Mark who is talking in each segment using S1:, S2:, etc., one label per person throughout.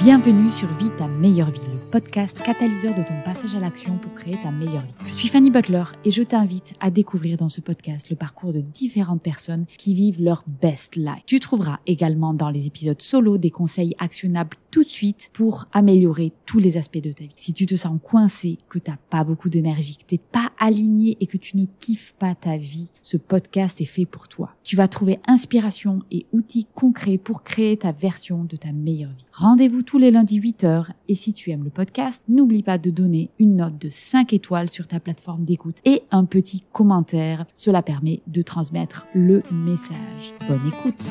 S1: Bienvenue sur Vie ta meilleure vie, le podcast catalyseur de ton passage à l'action pour créer ta meilleure vie. Je suis Fanny Butler et je t'invite à découvrir dans ce podcast le parcours de différentes personnes qui vivent leur best life. Tu trouveras également dans les épisodes solo des conseils actionnables tout de suite pour améliorer tous les aspects de ta vie. Si tu te sens coincé, que t'as pas beaucoup d'énergie, que t'es pas aligné et que tu ne kiffes pas ta vie, ce podcast est fait pour toi. Tu vas trouver inspiration et outils concrets pour créer ta version de ta meilleure vie. Rendez-vous tous les lundis 8h et si tu aimes le podcast, n'oublie pas de donner une note de 5 étoiles sur ta plateforme d'écoute et un petit commentaire. Cela permet de transmettre le message. Bonne écoute.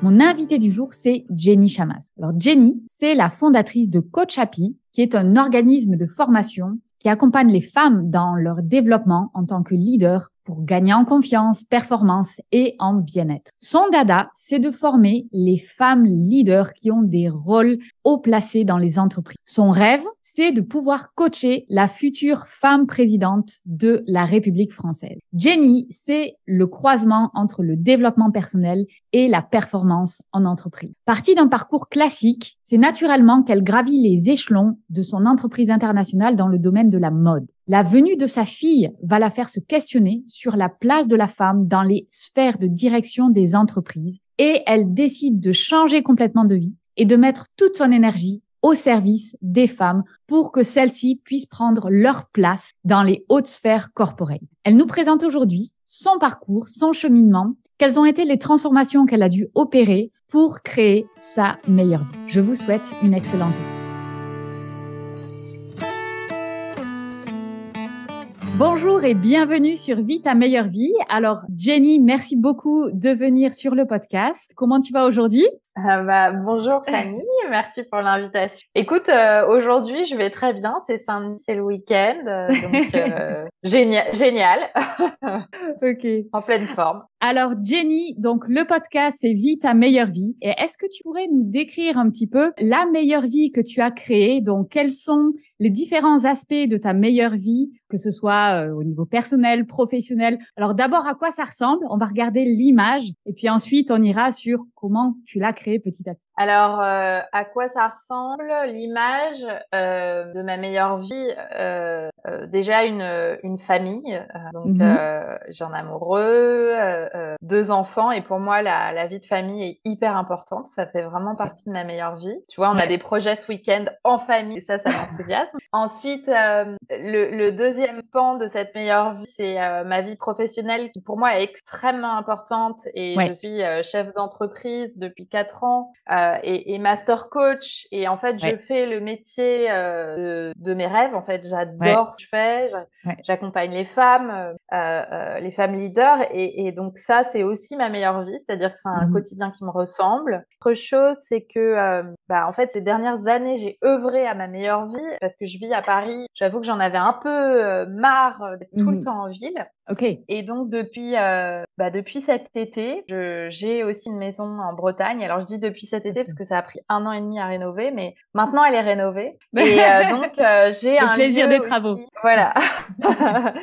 S1: Mon invitée du jour, c'est Jenny Chamas. Alors Jenny, c'est la fondatrice de Coach Happy, qui est un organisme de formation qui accompagne les femmes dans leur développement en tant que leader pour gagner en confiance, performance et en bien-être. Son dada, c'est de former les femmes leaders qui ont des rôles haut placés dans les entreprises. Son rêve, c'est de pouvoir coacher la future femme présidente de la République française. Jenny, c'est le croisement entre le développement personnel et la performance en entreprise. Partie d'un parcours classique, c'est naturellement qu'elle gravit les échelons de son entreprise internationale dans le domaine de la mode. La venue de sa fille va la faire se questionner sur la place de la femme dans les sphères de direction des entreprises et elle décide de changer complètement de vie et de mettre toute son énergie au service des femmes pour que celles-ci puissent prendre leur place dans les hautes sphères corporelles. Elle nous présente aujourd'hui son parcours, son cheminement, quelles ont été les transformations qu'elle a dû opérer pour créer sa meilleure vie. Je vous souhaite une excellente écoute. Bonjour et bienvenue sur Vie ta meilleure vie. Alors Jenny, merci beaucoup de venir sur le podcast. Comment tu vas aujourd'hui ?
S2: Bonjour Fanny, merci pour l'invitation. Écoute, aujourd'hui je vais très bien, c'est samedi, c'est le week-end, donc génial.
S1: Ok.
S2: En pleine forme.
S1: Alors Jenny, donc le podcast c'est Vie ta meilleure vie. Et est-ce que tu pourrais nous décrire un petit peu la meilleure vie que tu as créée? Donc quels sont les différents aspects de ta meilleure vie, que ce soit au niveau personnel, professionnel? Alors d'abord, à quoi ça ressemble? On va regarder l'image et puis ensuite on ira sur comment tu l'as créée petit à petit.
S2: Alors, à quoi ça ressemble l'image de ma meilleure vie? Déjà une famille, j'ai un amoureux, 2 enfants, et pour moi la vie de famille est hyper importante. Ça fait vraiment partie de ma meilleure vie. Tu vois, on a des projets ce week-end en famille, et ça m'enthousiasme. Ensuite, le deuxième pan de cette meilleure vie, c'est ma vie professionnelle qui pour moi est extrêmement importante, et je suis chef d'entreprise depuis 4 ans. Et master coach, et en fait je fais le métier de mes rêves. En fait, j'adore ce que je fais. J'accompagne les femmes leaders, et donc ça c'est aussi ma meilleure vie, c'est-à-dire que c'est un quotidien qui me ressemble. Autre chose, c'est que en fait ces dernières années j'ai œuvré à ma meilleure vie parce que je vis à Paris. J'avoue que j'en avais un peu marre d'être tout le temps en ville.
S1: Okay.
S2: Et donc depuis cet été, j'ai aussi une maison en Bretagne. Alors je dis depuis cet été parce que ça a pris 1 an et demi à rénover, mais maintenant elle est rénovée. Et donc j'ai un
S1: plaisir
S2: lieu
S1: des travaux.
S2: aussi, voilà.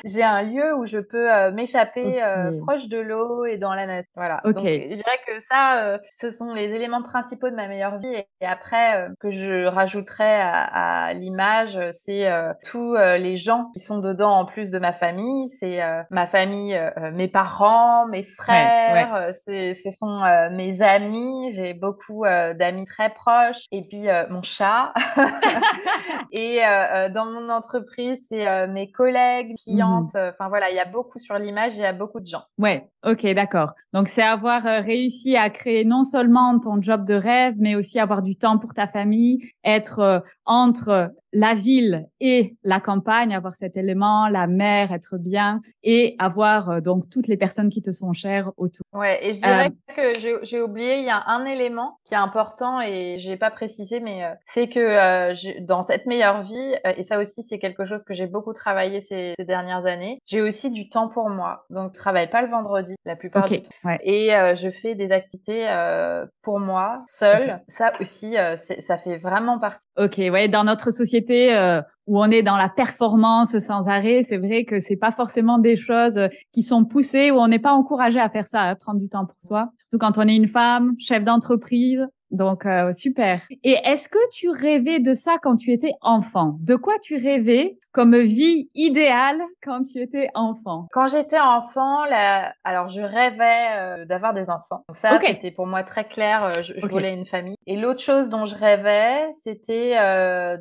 S2: J'ai un lieu où je peux m'échapper proche de l'eau et dans la nature. Voilà. Donc je dirais que ça, ce sont les éléments principaux de ma meilleure vie. Et après, que je rajouterais à l'image, c'est tous les gens qui sont dedans en plus de ma famille. C'est ma famille, mes parents, mes frères, ce sont mes amis. J'ai beaucoup d'amis très proches, et puis mon chat. Et dans mon entreprise, c'est mes collègues, clientes. Enfin voilà, il y a beaucoup sur l'image, il y a beaucoup de gens.
S1: Ouais, ok, d'accord. Donc c'est avoir réussi à créer non seulement ton job de rêve, mais aussi avoir du temps pour ta famille, être entre la ville et la campagne, avoir cet élément, la mer, être bien, et avoir donc toutes les personnes qui te sont chères autour.
S2: Ouais, et je dirais que j'ai oublié, il y a un élément qui est important et j'ai pas précisé, mais c'est que dans cette meilleure vie, et ça aussi c'est quelque chose que j'ai beaucoup travaillé ces dernières années, j'ai aussi du temps pour moi. Donc je travaille pas le vendredi la plupart du temps, et je fais des activités pour moi seule. Ça aussi, ça fait vraiment partie.
S1: Ok, ouais, dans notre société société où on est dans la performance sans arrêt, c'est vrai que c'est pas forcément des choses qui sont poussées, où on n'est pas encouragé à faire ça, à prendre du temps pour soi, surtout quand on est une femme, chef d'entreprise. Donc, super. Et est-ce que tu rêvais de ça quand tu étais enfant? De quoi tu rêvais comme vie idéale quand tu étais enfant?
S2: Quand j'étais enfant, alors je rêvais d'avoir des enfants. Donc ça, c'était pour moi très clair. Je voulais une famille. Et l'autre chose dont je rêvais, c'était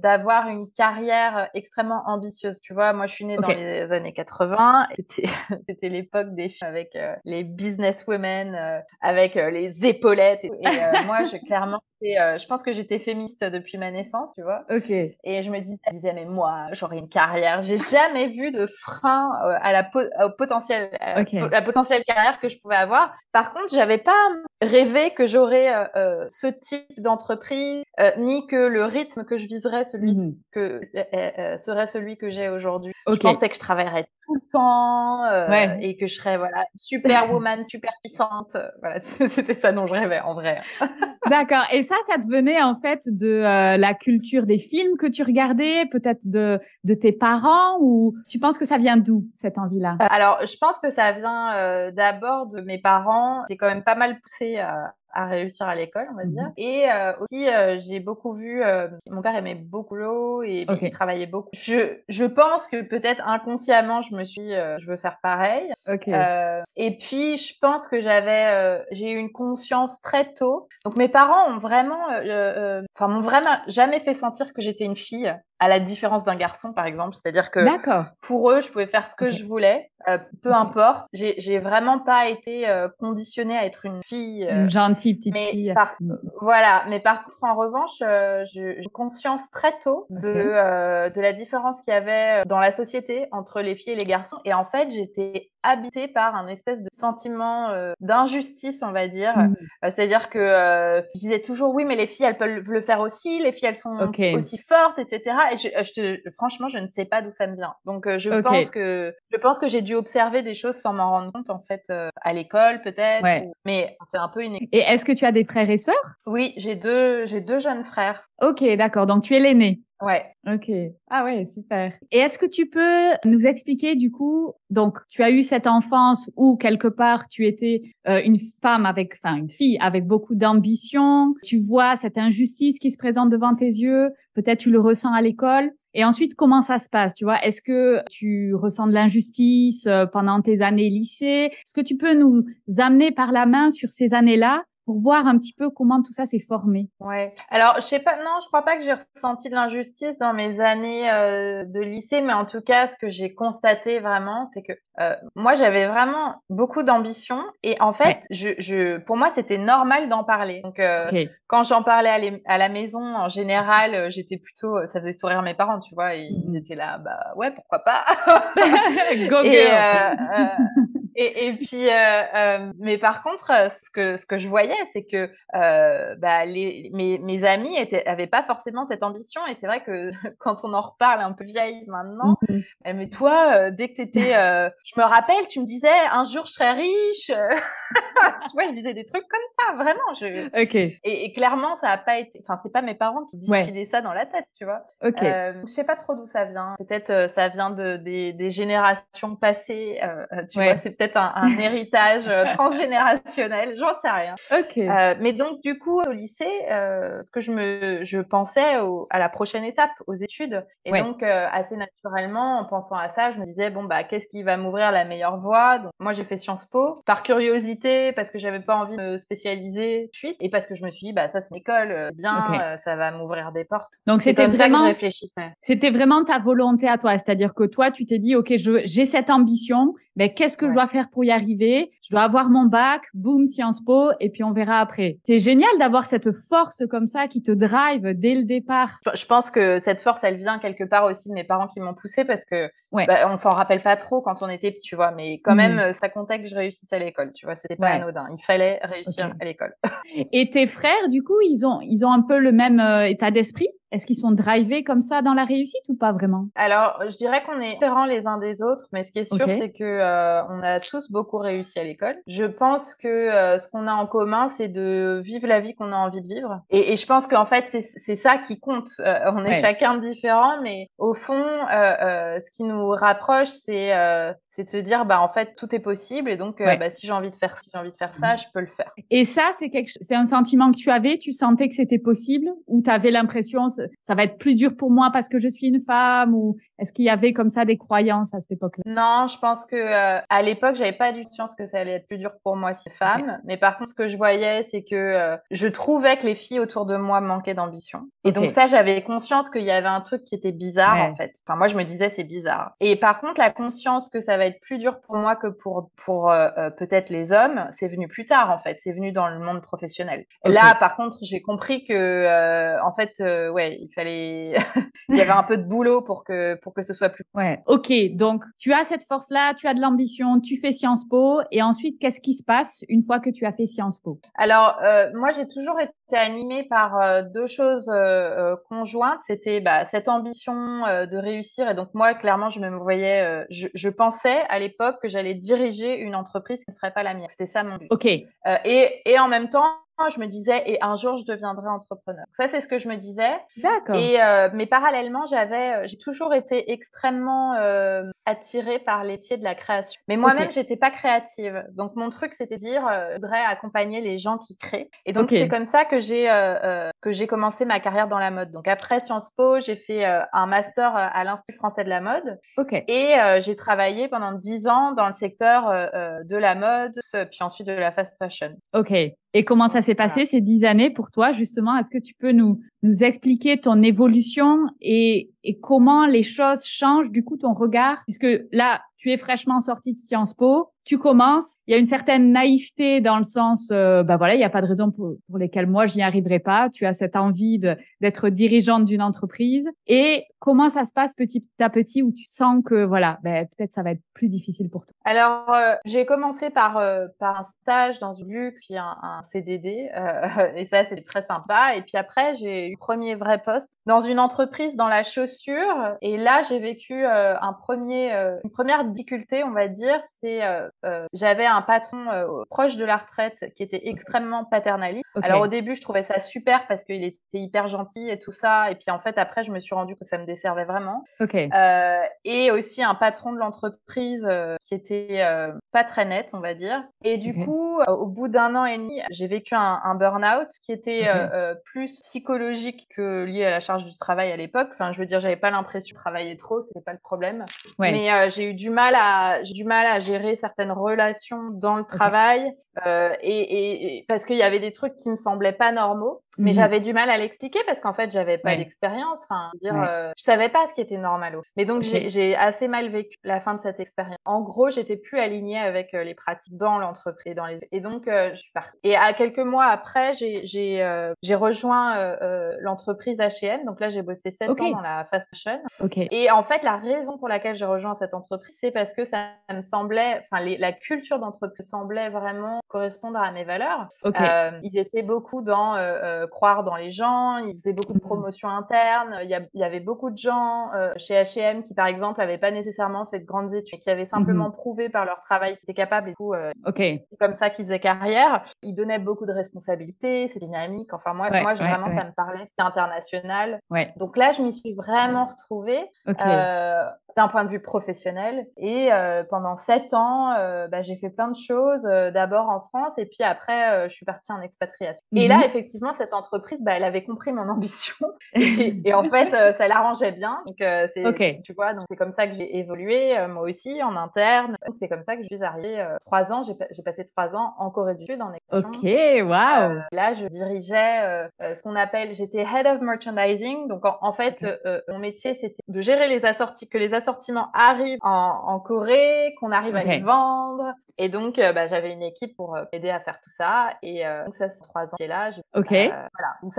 S2: d'avoir une carrière extrêmement ambitieuse. Tu vois, moi, je suis née dans les années 80. C'était l'époque des filles avec les businesswomen, avec les épaulettes. Et moi, clairement, je pense que j'étais féministe depuis ma naissance, tu vois. Et je me disais, mais moi, j'aurais une carrière. J'ai jamais vu de frein au potentiel, la potentielle carrière que je pouvais avoir. Par contre, j'avais pas rêvé que j'aurais ce type d'entreprise, ni que le rythme que je viserais serait celui que j'ai aujourd'hui. Je pensais que je travaillerais tout le temps et que je serais super woman, super puissante. Voilà, c'était ça dont je rêvais en vrai.
S1: D'accord. Et ça te venait en fait de la culture des films que tu regardais, peut-être de tes parents, ou tu penses que ça vient d'où cette envie-là?
S2: Alors, je pense que ça vient d'abord de mes parents. J'ai quand même pas mal poussé à réussir à l'école, on va dire. Et aussi, j'ai beaucoup vu, mon père aimait beaucoup l'eau et il travaillait beaucoup. Je pense que peut-être inconsciemment, je me suis dit, je veux faire pareil. Et puis, je pense que j'ai eu une conscience très tôt. Donc, mes parents ont vraiment, m'ont vraiment jamais fait sentir que j'étais une fille, à la différence d'un garçon, par exemple. C'est-à-dire que pour eux, je pouvais faire ce que je voulais, peu importe. J'ai vraiment pas été conditionnée à être une fille.
S1: Une gentille petite fille.
S2: Voilà. Mais par contre, en revanche, j'ai conscience très tôt de la différence qu'il y avait dans la société entre les filles et les garçons. Et en fait, j'étais habitée par un espèce de sentiment d'injustice, on va dire. C'est-à-dire que je disais toujours, oui, mais les filles, elles peuvent le faire aussi. Les filles, elles sont aussi fortes, etc. Et franchement, je ne sais pas d'où ça me vient. Donc, je pense que j'ai dû observer des choses sans m'en rendre compte, en fait, à l'école, peut-être. Mais c'est un peu une...
S1: Et est-ce que tu as des frères et sœurs?
S2: Oui, j'ai deux jeunes frères.
S1: Ok, d'accord. Donc, tu es l'aîné.
S2: Ouais.
S1: Ok. Ah ouais, super. Et est-ce que tu peux nous expliquer du coup, donc tu as eu cette enfance où quelque part tu étais une fille avec beaucoup d'ambition, tu vois cette injustice qui se présente devant tes yeux, peut-être tu le ressens à l'école. Et ensuite, comment ça se passe, tu vois? Est-ce que tu ressens de l'injustice pendant tes années lycée? Est-ce que tu peux nous amener par la main sur ces années-là pour voir un petit peu comment tout ça s'est formé?
S2: Ouais. Alors, je sais pas, non, je crois pas que j'ai ressenti de l'injustice dans mes années de lycée, mais en tout cas, ce que j'ai constaté vraiment, c'est que moi, j'avais vraiment beaucoup d'ambition et en fait, pour moi, c'était normal d'en parler. Donc, quand j'en parlais à la maison, en général, j'étais plutôt, ça faisait sourire mes parents, tu vois, et ils étaient là, bah ouais, pourquoi pas.
S1: Go girl.
S2: Et puis, mais par contre, ce que je voyais, c'est que mes amis avaient pas forcément cette ambition. Et c'est vrai que quand on en reparle un peu vieille maintenant, mais toi, dès que t'étais, je me rappelle, tu me disais un jour je serai riche. Tu vois, je disais des trucs comme ça, vraiment. Et clairement, ça a pas été. Enfin, c'est pas mes parents qui distillaient ça dans la tête, tu vois. Je sais pas trop d'où ça vient. Peut-être ça vient des générations passées. Tu vois, c'est peut-être un héritage transgénérationnel. J'en sais rien. Mais donc du coup, au lycée, ce que je pensais à la prochaine étape, aux études. Et donc assez naturellement, en pensant à ça, je me disais bon bah qu'est-ce qui va m'ouvrir la meilleure voie. Donc moi j'ai fait Sciences Po par curiosité parce que j'avais pas envie de me spécialiser tout de suite et parce que je me suis dit bah ça c'est une école bien, ça va m'ouvrir des portes.
S1: Donc
S2: c'était comme vraiment ça que je réfléchissais.
S1: C'était vraiment ta volonté à toi, c'est-à-dire que toi tu t'es dit ok j'ai cette ambition, mais qu'est-ce que je dois faire pour y arriver? Je dois avoir mon bac, boum, Sciences Po et puis on verra après. C'est génial d'avoir cette force comme ça qui te drive dès le départ.
S2: Je pense que cette force elle vient quelque part aussi de mes parents qui m'ont poussée parce que on s'en rappelle pas trop quand on était petit, tu vois, mais quand même ça comptait que je réussisse à l'école, tu vois, c'était pas anodin, il fallait réussir à l'école.
S1: Et tes frères du coup, ils ont un peu le même état d'esprit? Est-ce qu'ils sont drivés comme ça dans la réussite ou pas vraiment?
S2: Alors, je dirais qu'on est différents les uns des autres, mais ce qui est sûr,
S1: Ok.
S2: c'est que on a tous beaucoup réussi à l'école. Je pense que ce qu'on a en commun, c'est de vivre la vie qu'on a envie de vivre. Et je pense qu'en fait, c'est ça qui compte. On est
S1: Ouais.
S2: chacun différent, mais au fond, ce qui nous rapproche, c'est de se dire, bah en fait, tout est possible, et donc,
S1: Ouais.
S2: bah, si j'ai envie de faire, ça, je peux le faire.
S1: Et ça, c'est un sentiment que tu avais, tu sentais que c'était possible ou tu avais l'impression ça va être plus dur pour moi parce que je suis une femme ou est-ce qu'il y avait comme ça des croyances à cette époque-là?
S2: Non, je pense que à l'époque, j'avais pas du tout conscience que ça allait être plus dur pour moi si
S1: Ok.
S2: femme. Mais par contre, ce que je voyais, c'est que je trouvais que les filles autour de moi manquaient d'ambition. Et donc
S1: Ok.
S2: ça, j'avais conscience qu'il y avait un truc qui était bizarre en
S1: Ouais.
S2: fait. Enfin, moi, je me disais c'est bizarre. Et par contre, la conscience que ça va être plus dur pour moi que pour peut-être les hommes, c'est venu plus tard en fait. C'est venu dans le monde professionnel. Là,
S1: Ok.
S2: par contre, j'ai compris que en fait, ouais, il fallait, il y avait un peu de boulot pour que ce soit plus.
S1: Ouais, ok. Donc, tu as cette force-là, tu as de l'ambition, tu fais Sciences Po. Et ensuite, qu'est-ce qui se passe une fois que tu as fait Sciences Po?
S2: Alors, moi, j'ai toujours été animée par deux choses conjointes. C'était bah, cette ambition de réussir. Et donc, moi, clairement, je me voyais, je pensais à l'époque que j'allais diriger une entreprise qui ne serait pas la mienne. C'était ça mon but.
S1: Ok,
S2: Et en même temps, je me disais, et un jour, je deviendrai entrepreneur. Ça, c'est ce que je me disais.
S1: d'accord.
S2: Et mais parallèlement, j'ai toujours été extrêmement attirée par les métiers de la création. Mais
S1: Ok,
S2: moi-même, j'étais pas créative. Donc mon truc, c'était de dire, je voudrais accompagner les gens qui créent. Et donc c'est
S1: ok,
S2: comme ça que j'ai commencé ma carrière dans la mode. Donc après Sciences Po, j'ai fait un master à l'Institut français de la mode.
S1: ok,
S2: Et j'ai travaillé pendant 10 ans dans le secteur de la mode, puis ensuite de la fast fashion.
S1: ok. Et comment ça
S2: Donc
S1: s'est
S2: voilà.
S1: passé ces 10 années pour toi, justement? Est-ce que tu peux nous expliquer ton évolution et comment les choses changent, du coup, ton regard? Puisque là, tu es fraîchement sortie de Sciences Po, tu commences, il y a une certaine naïveté dans le sens, bah voilà, il n'y a pas de raison pour lesquelles moi, j'y arriverai pas. Tu as cette envie d'être dirigeante d'une entreprise. Et comment ça se passe petit à petit où tu sens que, voilà, ben, peut-être ça va être plus difficile pour toi?
S2: Alors, j'ai commencé par un stage dans une luxe, puis un CDD, et ça, c'était très sympa. Et puis après, j'ai eu le premier vrai poste dans une entreprise dans la chaussure. Et là, j'ai vécu une première difficulté, on va dire. J'avais un patron proche de la retraite qui était extrêmement paternaliste. Alors au
S1: Ok,
S2: début, je trouvais ça super parce qu'il était hyper gentil et tout ça. Et puis en fait, après, je me suis rendu que ça me desservait vraiment.
S1: ok,
S2: Et aussi un patron de l'entreprise qui était pas très net, on va dire. Et du
S1: ok,
S2: coup, au bout d'un an et demi, j'ai vécu un burn-out qui était
S1: ok.
S2: plus psychologique que lié à la charge du travail à l'époque. Enfin, je veux dire, j'avais pas l'impression de travailler trop, c'était pas le problème.
S1: Ouais,
S2: Mais j'ai du mal à gérer certaines relations dans le
S1: ok.
S2: travail. Et parce qu'il y avait des trucs qui me semblaient pas normaux, mais
S1: Mhm.
S2: j'avais du mal à l'expliquer parce qu'en fait j'avais pas
S1: Ouais,
S2: d'expérience. Enfin, dire,
S1: ouais,
S2: je savais pas ce qui était normal. Mais donc
S1: ok.
S2: j'ai assez mal vécu la fin de cette expérience. En gros, j'étais plus alignée avec les pratiques dans l'entreprise, et donc je suis partie. Et à quelques mois après, j'ai rejoint l'entreprise H&M. Donc là, j'ai bossé 7 ans
S1: Ok,
S2: dans la fast fashion.
S1: ok,
S2: Et en fait, la raison pour laquelle j'ai rejoint cette entreprise, c'est parce que ça me semblait, enfin, la culture d'entreprise semblait vraiment correspondre à mes valeurs.
S1: ok.
S2: Ils étaient beaucoup dans croire dans les gens, ils faisaient beaucoup de
S1: Mhm.
S2: promotions internes. Il y avait beaucoup de gens chez H&M qui, par exemple, n'avaient pas nécessairement fait de grandes études, mais qui avaient
S1: Mhm.
S2: simplement prouvé par leur travail qu'ils étaient capables. Et du coup,
S1: Ok,
S2: c'est comme ça qu'ils faisaient carrière. Ils donnaient beaucoup de responsabilités, c'est dynamique. Enfin,
S1: ouais, ouais,
S2: vraiment, ça
S1: ouais,
S2: me parlait. C'était international.
S1: ouais.
S2: Donc là, je m'y suis vraiment retrouvée
S1: Ok.
S2: d'un point de vue professionnel. Et pendant 7 ans, bah, j'ai fait plein de choses. D'abord en France, et puis après, je suis partie en expatriation. Et là,
S1: Mhm.
S2: effectivement, cette entreprise, bah, elle avait compris mon ambition. Et en fait, ça l'arrangeait bien. Donc,
S1: Ok,
S2: tu vois, donc c'est comme ça que j'ai évolué, moi aussi, en interne. C'est comme ça que je suis arrivée. 3 ans, j'ai passé 3 ans en Corée du Sud en
S1: ok,
S2: action.
S1: waouh.
S2: Là, je dirigeais ce qu'on appelle, j'étais head of merchandising. Donc en fait,
S1: Ok.
S2: mon métier c'était de gérer que les assortiments arrivent en Corée, qu'on arrive à les
S1: Ok.
S2: vendre. Et donc, bah, j'avais une équipe pour aider à faire tout ça. Et donc ça, c'est 3 ans qui est là.
S1: Ok.
S2: Voilà. Donc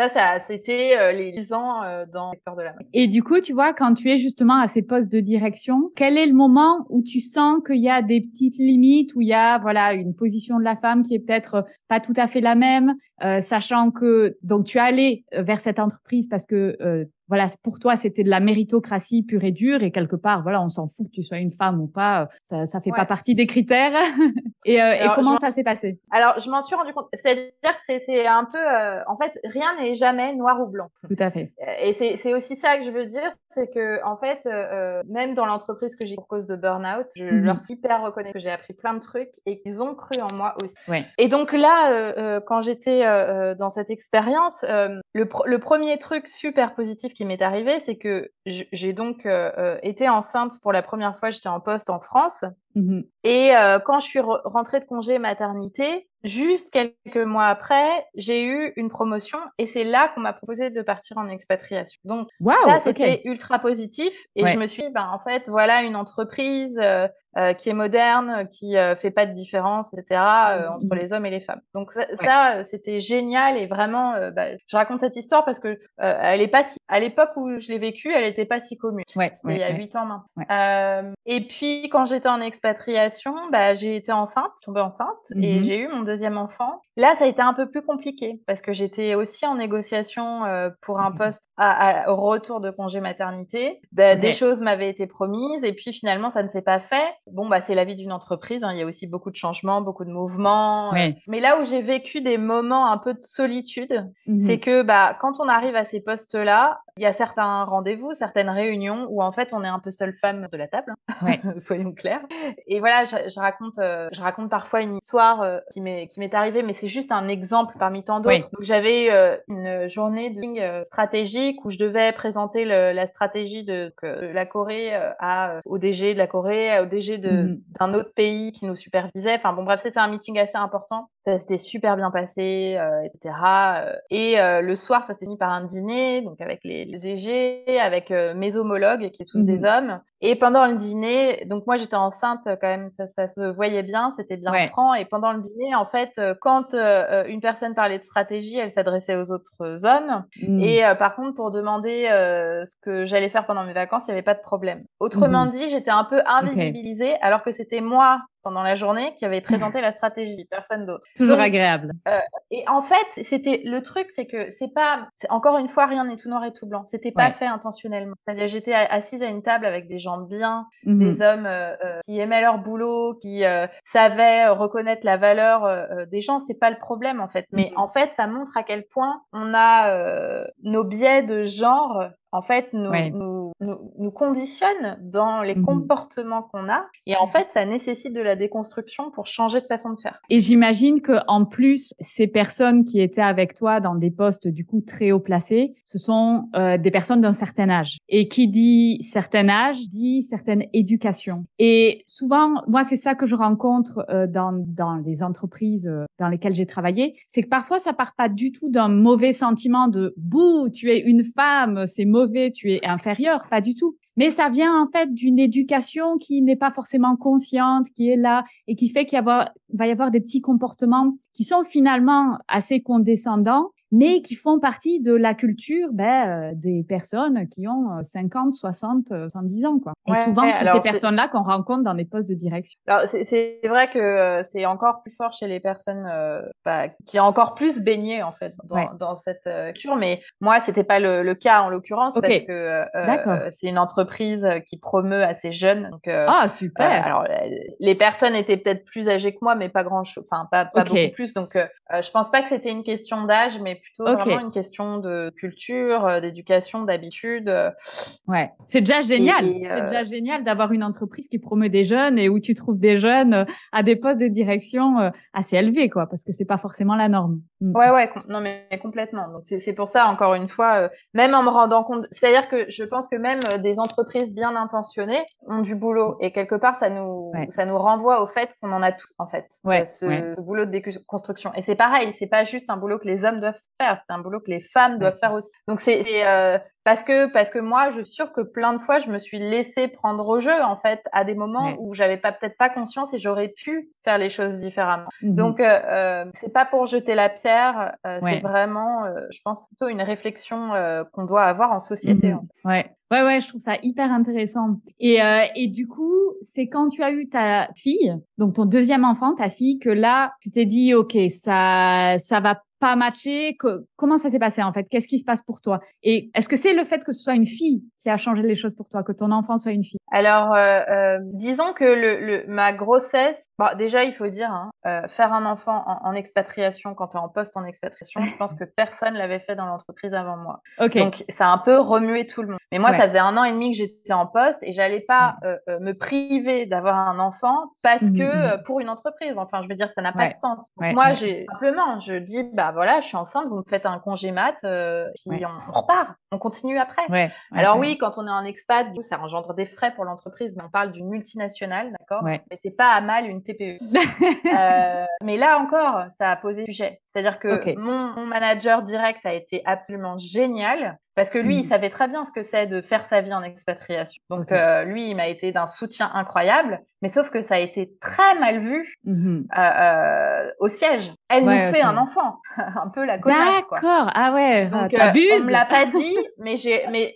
S2: c'était les 10 ans dans le secteur de la mode.
S1: Et du coup, tu vois, quand tu es justement à ces postes de direction, quel est le moment où tu sens qu'il y a des petites limites, où il y a, voilà, une position de la femme qui est peut-être pas tout à fait la même, sachant que, donc, tu es allé vers cette entreprise parce que voilà, pour toi, c'était de la méritocratie pure et dure et quelque part, voilà, on s'en fout que tu sois une femme ou pas, ça fait pas partie des critères. Et comment ça s'est passé?
S2: Alors, je m'en suis rendu compte. C'est-à-dire que c'est un peu, en fait, rien n'est jamais noir ou blanc.
S1: Tout à fait.
S2: Et c'est aussi ça que je veux dire, c'est que en fait, même dans l'entreprise que j'ai pour cause de burn-out, je leur suis hyper reconnaissante que j'ai appris plein de trucs et qu'ils ont cru en moi aussi.
S1: Ouais.
S2: Et donc là, quand j'étais dans cette expérience, le premier truc super positif qui m'est arrivé, c'est que j'ai donc été enceinte pour la première fois. J'étais en poste en France. Et quand je suis rentrée de congé maternité, juste quelques mois après, j'ai eu une promotion et c'est là qu'on m'a proposé de partir en expatriation. Donc ça, c'était ultra positif et je me suis dit, en fait, voilà une entreprise qui est moderne, qui fait pas de différence, etc. Entre les hommes et les femmes. Donc ça c'était génial et vraiment, je raconte cette histoire parce que elle est pas si, à l'époque où je l'ai vécue, elle était pas si commune. Il y a 8 ans maintenant. Et puis quand j'étais en expatriation, j'ai été enceinte, tombée enceinte et j'ai eu mon deuxième enfant. Là, ça a été un peu plus compliqué parce que j'étais aussi en négociation pour un poste au retour de congé maternité. Des choses m'avaient été promises et puis finalement, ça ne s'est pas fait. Bon, c'est la vie d'une entreprise. Hein. Il y a aussi beaucoup de changements, beaucoup de mouvements. Mais là où j'ai vécu des moments un peu de solitude, c'est que quand on arrive à ces postes-là, il y a certains rendez-vous, certaines réunions où en fait on est un peu seule femme de la table, soyons clairs. Et voilà, je raconte parfois une histoire qui m'est arrivée, mais c'est juste un exemple parmi tant d'autres. Donc j'avais une journée de stratégique où je devais présenter la stratégie de la Corée au DG de la Corée, au DG d'un autre pays qui nous supervisait. Enfin bon bref, c'était un meeting assez important. Ça s'était super bien passé, etc. Et le soir, ça s'est fini par un dîner, donc avec le DG, avec mes homologues, qui sont tous des hommes. Et pendant le dîner, donc moi j'étais enceinte quand même, ça se voyait bien, c'était bien franc. Et pendant le dîner, en fait, quand une personne parlait de stratégie, elle s'adressait aux autres hommes. Et par contre, pour demander ce que j'allais faire pendant mes vacances, il n'y avait pas de problème. Autrement dit, j'étais un peu invisibilisée, alors que c'était moi pendant la journée qui avait présenté la stratégie, personne d'autre.
S1: Toujours agréable.
S2: Et en fait, c'était le truc, c'est que encore une fois, rien n'est tout noir et tout blanc. C'était pas fait intentionnellement. C'est-à-dire, j'étais assise à une table avec des gens bien, des hommes qui aimaient leur boulot, qui savaient reconnaître la valeur des gens. C'est pas le problème en fait. Mais en fait, ça montre à quel point on a nos biais de genre. En fait, nous conditionne dans les comportements qu'on a. Et en fait, ça nécessite de la déconstruction pour changer de façon de faire.
S1: Et j'imagine que en plus, ces personnes qui étaient avec toi dans des postes du coup très haut placés, ce sont des personnes d'un certain âge. Et qui dit certain âge, dit certaine éducation. Et souvent, moi, c'est ça que je rencontre dans les entreprises dans lesquelles j'ai travaillé, c'est que parfois, ça part pas du tout d'un mauvais sentiment de « bouh, tu es une femme, c'est mauvais, tu es inférieur », pas du tout. Mais ça vient en fait d'une éducation qui n'est pas forcément consciente, qui est là et qui fait va y avoir des petits comportements qui sont finalement assez condescendants, mais qui font partie de la culture des personnes qui ont 50, 60, 70 ans, quoi. Et souvent, c'est ces personnes-là qu'on rencontre dans des postes de direction.
S2: Alors, c'est vrai que c'est encore plus fort chez les personnes qui ont encore plus baigné, en fait, dans cette culture. Mais moi, c'était pas le cas, en l'occurrence, parce que c'est une entreprise qui promeut assez jeune. Donc,
S1: super!
S2: Alors, les personnes étaient peut-être plus âgées que moi, mais pas grand-chose, enfin, pas beaucoup plus. Donc, je pense pas que c'était une question d'âge, mais plutôt vraiment une question de culture, d'éducation, d'habitude.
S1: Ouais, c'est déjà génial. C'est déjà génial d'avoir une entreprise qui promeut des jeunes et où tu trouves des jeunes à des postes de direction assez élevés, quoi, parce que c'est pas forcément la norme.
S2: Non, mais complètement. Donc, c'est pour ça, encore une fois, même en me rendant compte, c'est-à-dire que je pense que même des entreprises bien intentionnées ont du boulot et quelque part, ça nous renvoie au fait qu'on en a tous, en fait, ce boulot de déconstruction. Et c'est pareil, c'est pas juste un boulot que les hommes doivent faire, c'est un boulot que les femmes doivent faire aussi. Donc, c'est parce que moi, je suis sûre que plein de fois, je me suis laissée prendre au jeu, en fait, à des moments où j'avais peut-être pas conscience et j'aurais pu faire les choses différemment. Donc, c'est pas pour jeter la pierre, c'est vraiment, je pense, plutôt une réflexion qu'on doit avoir en société.
S1: Ouais, je trouve ça hyper intéressant. Et du coup, c'est quand tu as eu ta fille, donc ton deuxième enfant, ta fille, que là, tu t'es dit, OK, ça va pas matché? Comment ça s'est passé en fait? Qu'est-ce qui se passe pour toi? Et est-ce que c'est le fait que ce soit une fille qui a changé les choses pour toi, que ton enfant soit une fille?
S2: Alors, disons que ma grossesse, bon, déjà, il faut dire, faire un enfant en expatriation, quand tu es en poste en expatriation, je pense que personne l'avait fait dans l'entreprise avant moi.
S1: Ok.
S2: Donc, ça a un peu remué tout le monde. Mais moi,
S1: Ouais.
S2: ça faisait 1 an et demi que j'étais en poste et j'allais pas me priver d'avoir un enfant parce que pour une entreprise. Enfin, je veux dire, ça n'a pas de sens. Donc, moi, simplement, je dis, bah voilà, je suis enceinte, vous me faites un congé mat, puis on repart, on continue après. Alors oui, quand on est en expat, du coup, ça engendre des frais pour l'entreprise, mais on parle d'une multinationale, d'accord? Donc, mettez pas à mal une TPE. Mais là encore, ça a posé sujet. C'est-à-dire que mon manager direct a été absolument génial parce que lui, il savait très bien ce que c'est de faire sa vie en expatriation. Donc, lui, il m'a été d'un soutien incroyable. Mais sauf que ça a été très mal vu au siège. Elle nous fait un enfant. Un peu la connasse, quoi.
S1: D'accord. Ah ouais.
S2: Donc,
S1: t'abuses.
S2: on me l'a pas dit, mais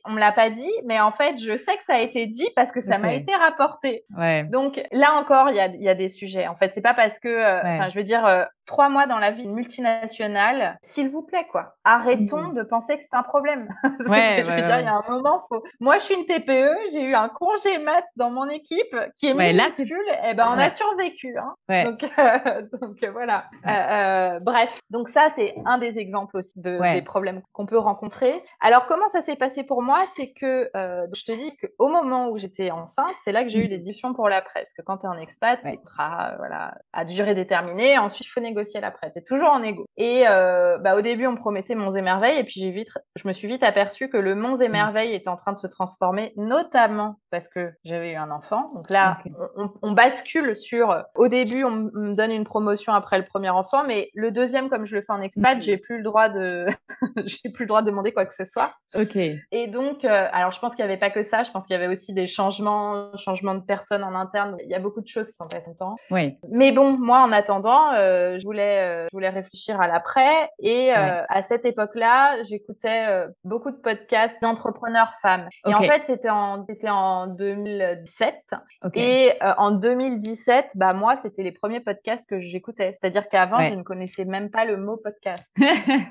S2: on me l'a pas dit. Mais en fait, je sais que ça a été dit parce que ça m'a été rapporté. Donc, là encore, il y a des sujets. En fait, c'est pas parce que, enfin, je veux dire, 3 mois dans la vie d'une multinationale, s'il vous plaît, quoi. Arrêtons de penser que c'est un problème. Je veux dire, il y a un moment, moi, je suis une TPE, j'ai eu un congé mat dans mon équipe qui est minuscule, et ben, on a survécu, hein. Donc, voilà. Bref. Donc ça, c'est un des exemples aussi des problèmes qu'on peut rencontrer. Alors, comment ça s'est passé pour moi? C'est que, je te dis qu'au moment où j'étais enceinte, c'est là que j'ai eu des discussions pour l'après. Parce que quand t'es en expat, c'est voilà, à durée déterminée. Ensuite, il faut négocier l'après. T'es toujours en négo. Et, au début, on me promettait Monts et Merveilles. Et puis, je me suis vite aperçue que le Monts et Merveilles était en train de se transformer, notamment parce que j'avais eu un enfant. Donc là, on bascule sur, au début, on me donne une promotion après le premier enfant, mais le deuxième, comme je le fais en expat, j'ai plus le droit de demander quoi que ce soit. Et donc, alors je pense qu'il y avait pas que ça, je pense qu'il y avait aussi des changements de personnes en interne. Il y a beaucoup de choses qui sont passées en temps. Mais bon, moi, en attendant, je voulais réfléchir à l'après. Et à cette époque-là, j'écoutais beaucoup de podcasts d'entrepreneurs femmes. Et en fait, c'était en 2017. Et en 2017, bah moi, c'était les premiers podcasts que j'écoutais. C'est-à-dire qu'avant, je ne connaissais même pas le mot podcast.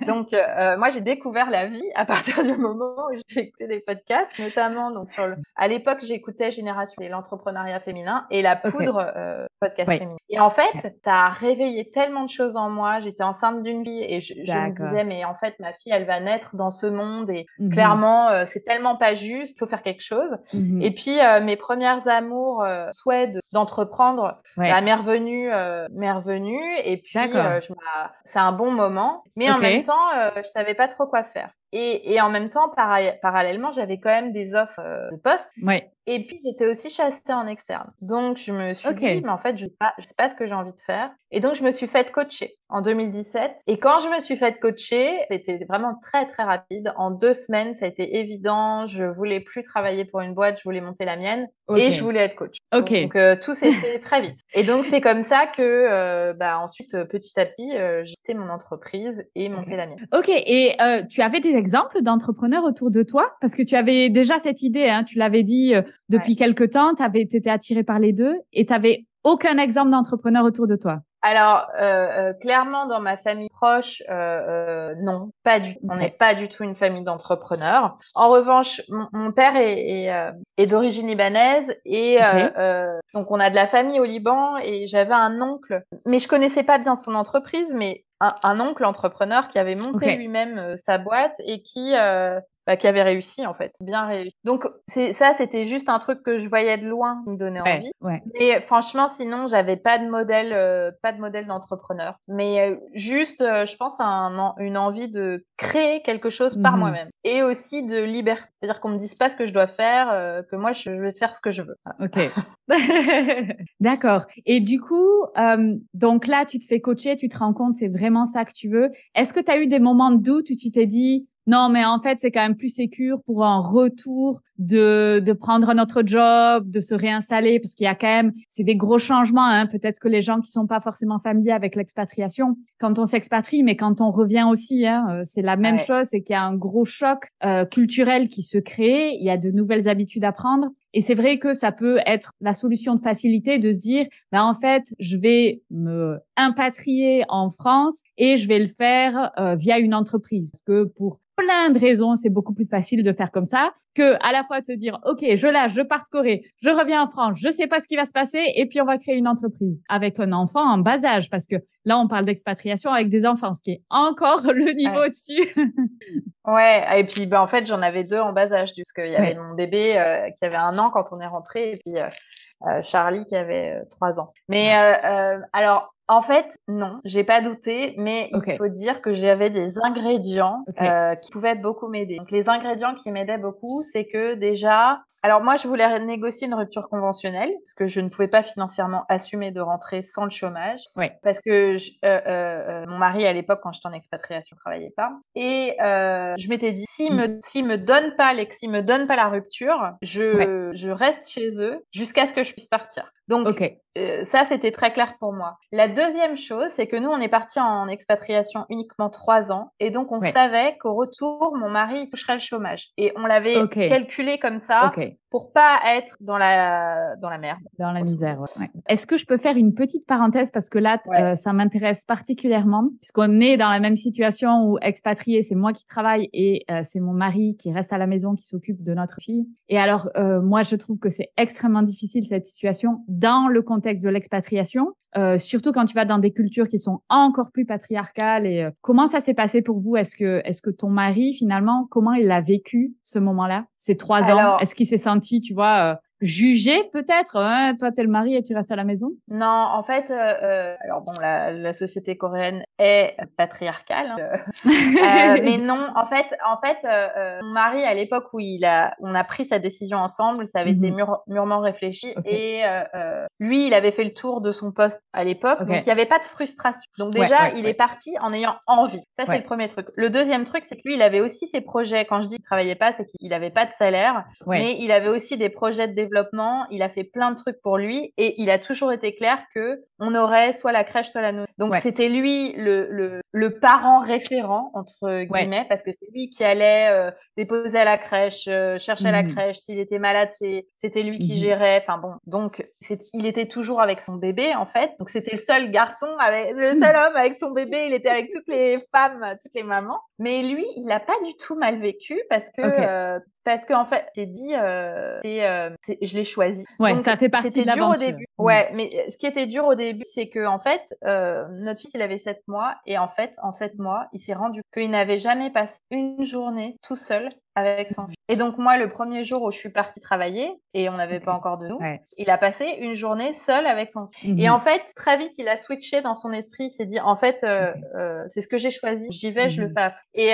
S2: Donc, moi, j'ai découvert la vie à partir du moment où j'ai écouté des podcasts, notamment donc à l'époque, j'écoutais Génération et l'entrepreneuriat féminin et la poudre podcast féminin. Et en fait, ça a réveillé tellement de choses en moi. J'étais enceinte d'une fille et je me disais, mais en fait, ma fille, elle va naître dans ce monde et clairement, c'est tellement pas juste, il faut faire quelque chose. Et puis, mes premières amours, souhait d'entreprendre, m'est revenu et puis, c'est un bon moment. Mais en même temps, je savais pas trop quoi faire. Et en même temps, parallèlement, j'avais quand même des offres de poste. Et puis, j'étais aussi chassée en externe. Donc, je me suis dit, mais en fait, je sais pas ce que j'ai envie de faire. Et donc, je me suis faite coacher en 2017. Et quand je me suis faite coacher, c'était vraiment très, très rapide. En 2 semaines, ça a été évident. Je voulais plus travailler pour une boîte, je voulais monter la mienne. Et je voulais être coach. Donc, tout s'est fait très vite. Et donc, c'est comme ça que, ensuite, petit à petit, j'ai quitté mon entreprise et monté la mienne.
S1: Et tu avais des exemples d'entrepreneurs autour de toi? Parce que tu avais déjà cette idée, hein, tu l'avais dit depuis quelque temps, t'étais attirée par les deux et t'avais aucun exemple d'entrepreneur autour de toi.
S2: Alors, clairement, dans ma famille proche, non, pas du tout. On n'est pas du tout une famille d'entrepreneurs. En revanche, mon père est d'origine libanaise et donc on a de la famille au Liban et j'avais un oncle, mais je connaissais pas bien son entreprise, mais un oncle entrepreneur qui avait monté lui-même sa boîte et qui avait réussi, en fait, bien réussi. Donc, c'était juste un truc que je voyais de loin qui me donnait envie. Mais franchement, sinon, j'avais pas de modèle d'entrepreneur. Mais juste, je pense à une envie de créer quelque chose par moi-même. Et aussi de liberté. C'est-à-dire qu'on me dise pas ce que je dois faire, que moi, je vais faire ce que je veux.
S1: D'accord. Et du coup, donc là, tu te fais coacher, tu te rends compte, c'est vraiment ça que tu veux. Est-ce que tu as eu des moments de doute où tu t'es dit, non, mais en fait, c'est quand même plus sécure pour un retour de prendre notre job, de se réinstaller, parce qu'il y a quand même, c'est des gros changements, hein. Peut-être que les gens qui sont pas forcément familiers avec l'expatriation, quand on s'expatrie, mais quand on revient aussi, hein, c'est la même chose, c'est qu'il y a un gros choc culturel qui se crée, il y a de nouvelles habitudes à prendre. Et c'est vrai que ça peut être la solution de facilité de se dire, ben en fait, je vais me impatrier en France et je vais le faire via une entreprise. Parce que pour plein de raisons, c'est beaucoup plus facile de faire comme ça que à la fois te dire, OK, je pars de Corée, je reviens en France, je sais pas ce qui va se passer et puis on va créer une entreprise avec un enfant en bas âge parce que là, on parle d'expatriation avec des enfants, ce qui est encore le niveau au-dessus.
S2: Ouais, et puis en fait, j'en avais 2 en bas âge, parce qu'il y avait mon bébé qui avait 1 an quand on est rentré, et puis Charlie qui avait 3 ans. Mais alors, en fait, non, j'ai pas douté, mais il faut dire que j'avais des ingrédients qui pouvaient beaucoup m'aider. Donc, les ingrédients qui m'aidaient beaucoup, c'est que déjà, alors moi, je voulais négocier une rupture conventionnelle parce que je ne pouvais pas financièrement assumer de rentrer sans le chômage. Parce que mon mari, à l'époque, quand j'étais en expatriation, travaillait pas. Et je m'étais dit, s'il me donne pas la rupture, je reste chez eux jusqu'à ce que je puisse partir. Donc, ça, c'était très clair pour moi. La deuxième chose, c'est que nous, on est partis en expatriation uniquement 3 ans. Et donc, on savait qu'au retour, mon mari toucherait le chômage. Et on l'avait calculé comme ça pour pas être dans la merde.
S1: Dans la misère, Est-ce que je peux faire une petite parenthèse parce que là, ça m'intéresse particulièrement puisqu'on est dans la même situation où expatrié, c'est moi qui travaille et c'est mon mari qui reste à la maison, qui s'occupe de notre fille. Et alors, moi, je trouve que c'est extrêmement difficile cette situation dans le contexte de l'expatriation, surtout quand tu vas dans des cultures qui sont encore plus patriarcales. Et comment ça s'est passé pour vous? Est-ce que ton mari, finalement, comment il a vécu ce moment-là, ces 3 ans? Est-ce qu'il s'est senti, tu vois, jugé peut-être, hein, toi t'es le mari et tu restes à la maison?
S2: Non, en fait, alors bon, la société coréenne est patriarcale, mais non, en fait, mon mari à l'époque où on a pris sa décision ensemble, ça avait été mûrement réfléchi et lui, il avait fait le tour de son poste à l'époque, donc il y avait pas de frustration. Donc déjà, il est parti en ayant envie. Ça c'est le premier truc. Le deuxième truc, c'est que lui, il avait aussi ses projets. Quand je dis qu'il travaillait pas, c'est qu'il avait pas de salaire, mais il avait aussi des projets de développement. Il a fait plein de trucs pour lui et il a toujours été clair que on aurait soit la crèche, soit la nounou. Donc c'était lui le parent référent entre guillemets parce que c'est lui qui allait déposer à la crèche, chercher à la crèche. S'il était malade, c'était lui qui gérait. Enfin bon, donc il était toujours avec son bébé en fait. Donc c'était le seul homme avec son bébé. Il était avec toutes les femmes, toutes les mamans. Mais lui, il a pas du tout mal vécu parce qu'en fait, c'est dit, je l'ai choisi.
S1: Donc, ça fait partie de l'aventure.
S2: C'était dur au début. Mais ce qui était dur au début, c'est que en fait, notre fils, il avait 7 mois et en fait, en 7 mois, il s'est rendu qu'il n'avait jamais passé une journée tout seul avec son fils. Et donc moi, le premier jour où je suis partie travailler et on n'avait pas encore de nous, il a passé une journée seul avec son fils. Et en fait, très vite, il a switché dans son esprit, il s'est dit en fait, c'est ce que j'ai choisi, j'y vais, je le fais. Et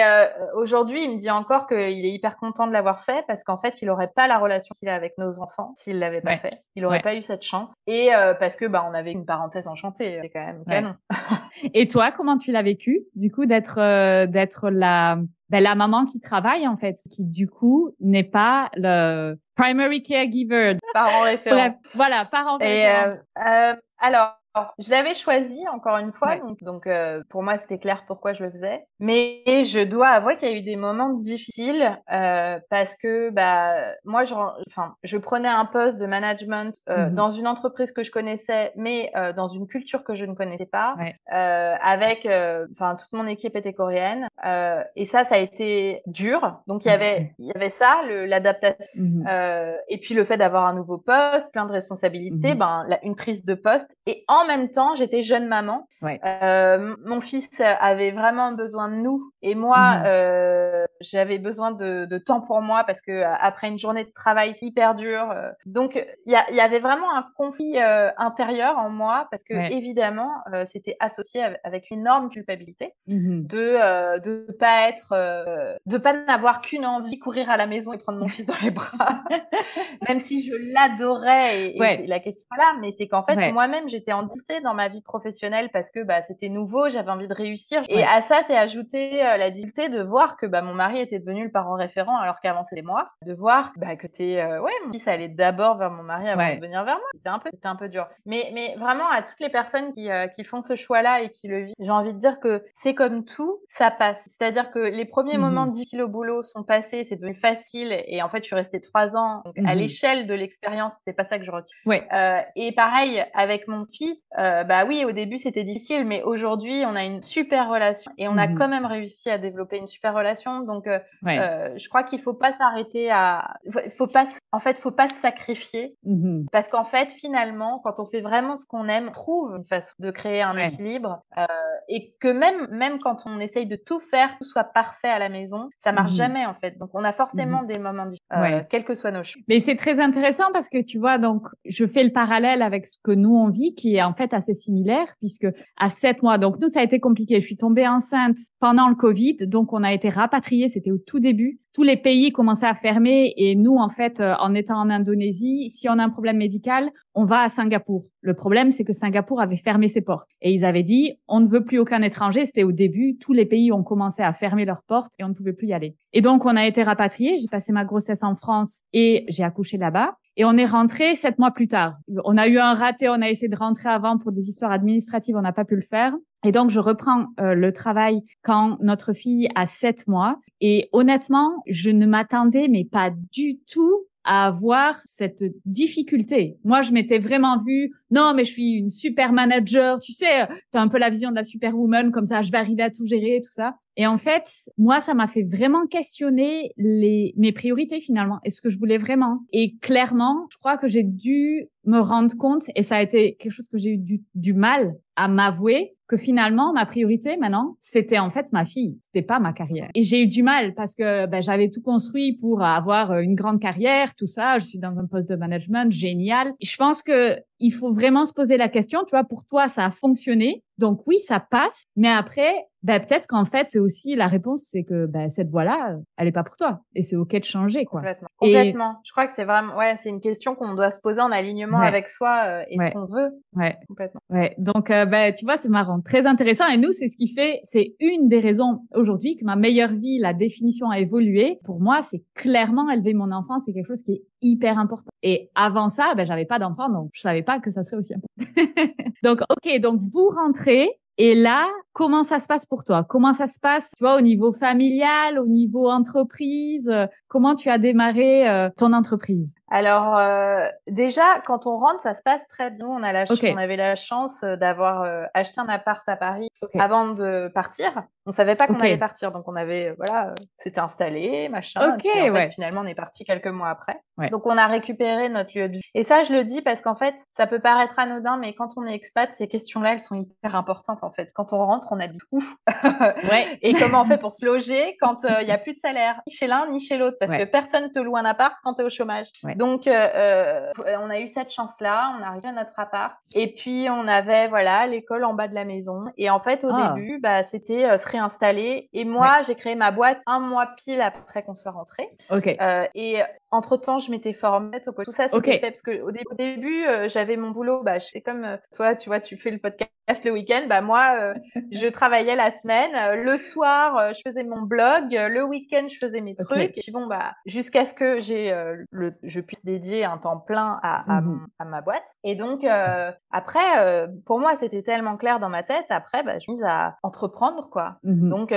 S2: aujourd'hui, il me dit encore qu'il est hyper content de l'avoir fait parce qu'en fait, il aurait pas la relation qu'il a avec nos enfants s'il l'avait pas fait. Il aurait pas eu cette chance. Et parce que on avait une parenthèse enchantée, c'est quand même canon.
S1: Et toi, comment tu l'as vécu du coup d'être la maman qui travaille en fait, qui du coup n'est pas le primary caregiver,
S2: parent référent.
S1: Bref, voilà, parent référent.
S2: Alors, je l'avais choisi encore une fois, donc pour moi c'était clair pourquoi je le faisais. Mais je dois avouer qu'il y a eu des moments difficiles parce que moi je prenais un poste de management dans une entreprise que je connaissais, mais dans une culture que je ne connaissais pas, avec toute mon équipe était coréenne et ça a été dur. Donc il y avait ça, l'adaptation et puis le fait d'avoir un nouveau poste, plein de responsabilités, une prise de poste et en même temps, j'étais jeune maman. Mon fils avait vraiment besoin de nous et moi, j'avais besoin de temps pour moi parce que après une journée de travail hyper dure, donc il y avait vraiment un conflit intérieur en moi parce que évidemment, c'était associé avec une énorme culpabilité de pas n'avoir qu'une envie, courir à la maison et prendre mon fils dans les bras, même si je l'adorais et c'est la question là, mais c'est qu'en fait moi-même j'étais en difficulté dans ma vie professionnelle parce que c'était nouveau, j'avais envie de réussir. Et à ça, c'est ajouté la difficulté de voir que mon mari était devenu le parent référent alors qu'avant c'était moi. De voir que mon fils allait d'abord vers mon mari avant de venir vers moi. C'était un peu dur. Mais vraiment, à toutes les personnes qui font ce choix-là et qui le vivent, j'ai envie de dire que c'est comme tout, ça passe. C'est-à-dire que les premiers moments difficiles au boulot sont passés, c'est devenu facile et en fait, je suis restée 3 ans. Donc, à l'échelle de l'expérience, c'est pas ça que je retiens. Et pareil, avec mon fils, oui, au début, c'était difficile, mais aujourd'hui, on a une super relation et on a quand même réussi à développer une super relation. Donc, je crois qu'il faut pas s'arrêter faut pas se sacrifier parce qu'en fait, finalement, quand on fait vraiment ce qu'on aime, on trouve une façon de créer un équilibre et que même quand on essaye de tout faire, tout soit parfait à la maison, ça marche jamais en fait. Donc, on a forcément des moments différents, quels que soient nos choix.
S1: Mais c'est très intéressant parce que tu vois, donc, je fais le parallèle avec ce que nous on vit, qui est en fait assez similaire, puisque à 7 mois, donc nous, ça a été compliqué. Je suis tombée enceinte pendant le Covid, donc on a été rapatriés, c'était au tout début. Tous les pays commençaient à fermer et nous, en fait, en étant en Indonésie, si on a un problème médical, on va à Singapour. Le problème, c'est que Singapour avait fermé ses portes et ils avaient dit, on ne veut plus aucun étranger. C'était au début, tous les pays ont commencé à fermer leurs portes et on ne pouvait plus y aller. Et donc, on a été rapatriés. J'ai passé ma grossesse en France et j'ai accouché là-bas. Et on est rentré 7 mois plus tard. On a eu un raté, on a essayé de rentrer avant pour des histoires administratives, on n'a pas pu le faire. Et donc, je reprends le travail quand notre fille a 7 mois. Et honnêtement, je ne m'attendais mais pas du tout à avoir cette difficulté. Moi, je m'étais vraiment vue, non, mais je suis une super manager, tu sais, t'as un peu la vision de la superwoman, comme ça, je vais arriver à tout gérer, tout ça. Et en fait, moi, ça m'a fait vraiment questionner mes priorités finalement, et ce que je voulais vraiment. Et clairement, je crois que j'ai dû me rendre compte, et ça a été quelque chose que j'ai eu du mal à m'avouer, que finalement, ma priorité maintenant, c'était en fait ma fille, c'était pas ma carrière. Et j'ai eu du mal parce que j'avais tout construit pour avoir une grande carrière, tout ça. Je suis dans un poste de management génial. Et je pense que il faut vraiment se poser la question, tu vois, pour toi, ça a fonctionné. Donc oui, ça passe. Mais après, peut-être qu'en fait, c'est aussi la réponse, c'est que cette voie-là, elle est pas pour toi. Et c'est OK de changer, quoi.
S2: Complètement. Je crois que c'est vraiment, c'est une question qu'on doit se poser en alignement avec soi et ce qu'on veut. Complètement.
S1: Donc, tu vois, c'est marrant, très intéressant. Et nous, c'est ce qui fait, c'est une des raisons aujourd'hui que ma meilleure vie, la définition a évolué. Pour moi, c'est clairement élever mon enfant, c'est quelque chose qui est hyper important. Et avant ça, j'avais pas d'enfant, donc je savais pas que ça serait aussi important. Donc, OK, donc vous rentrez. Et là, comment ça se passe pour toi? Comment ça se passe, tu vois, au niveau familial, au niveau entreprise? Comment tu as démarré ton entreprise?
S2: Alors déjà, quand on rentre, ça se passe très bien. On avait la chance d'avoir acheté un appart à Paris avant de partir. On savait pas qu'on allait partir, donc on avait c'était installé, machin. Et puis, en fait, finalement, on est parti quelques mois après. Donc on a récupéré notre lieu de vie. Et ça, je le dis parce qu'en fait, ça peut paraître anodin, mais quand on est expat, ces questions-là, elles sont hyper importantes en fait. Quand on rentre, on habite où? Et comment on fait pour se loger quand il y a plus de salaire, ni chez l'un ni chez l'autre, parce que personne te loue un appart quand tu es au chômage. Donc on a eu cette chance-là, on est arrivé à notre appart et puis on avait l'école en bas de la maison et en fait au début c'était se réinstaller et moi j'ai créé ma boîte un mois pile après qu'on soit rentré. Et entre-temps, je m'étais formée au coach. Tout ça, c'était fait parce que au début, j'avais mon boulot. J'étais comme toi, tu vois, tu fais le podcast le week-end. Moi, je travaillais la semaine. Le soir, je faisais mon blog. Le week-end, je faisais mes trucs. Et puis jusqu'à ce que je puisse dédier un temps plein à ma boîte. Et donc, après, pour moi, c'était tellement clair dans ma tête. Après, je me suis mise à entreprendre, quoi. Donc,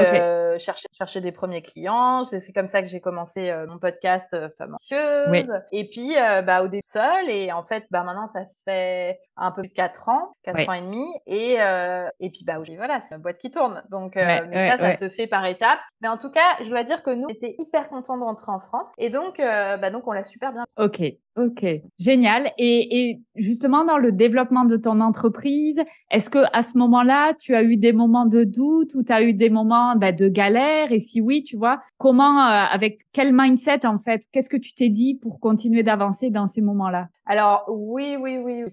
S2: chercher des premiers clients. C'est comme ça que j'ai commencé mon podcast Femme Ambitieuse. Et puis, au début seule. Et en fait, maintenant, ça fait un peu plus de 4 ans et demi. Et puis, voilà, c'est ma boîte qui tourne. Donc, ça se fait par étapes. Mais en tout cas, je dois dire que nous, on était hyper contents de rentrer en France. Et donc, on l'a super bien.
S1: OK. Génial. Et justement, dans le développement de ton entreprise, est-ce que à ce moment-là, tu as eu des moments de doute ou tu as eu des moments de galère? Et si oui, tu vois, comment, avec quel mindset, en fait, qu'est-ce que tu t'es dit pour continuer d'avancer dans ces moments-là?
S2: Alors oui,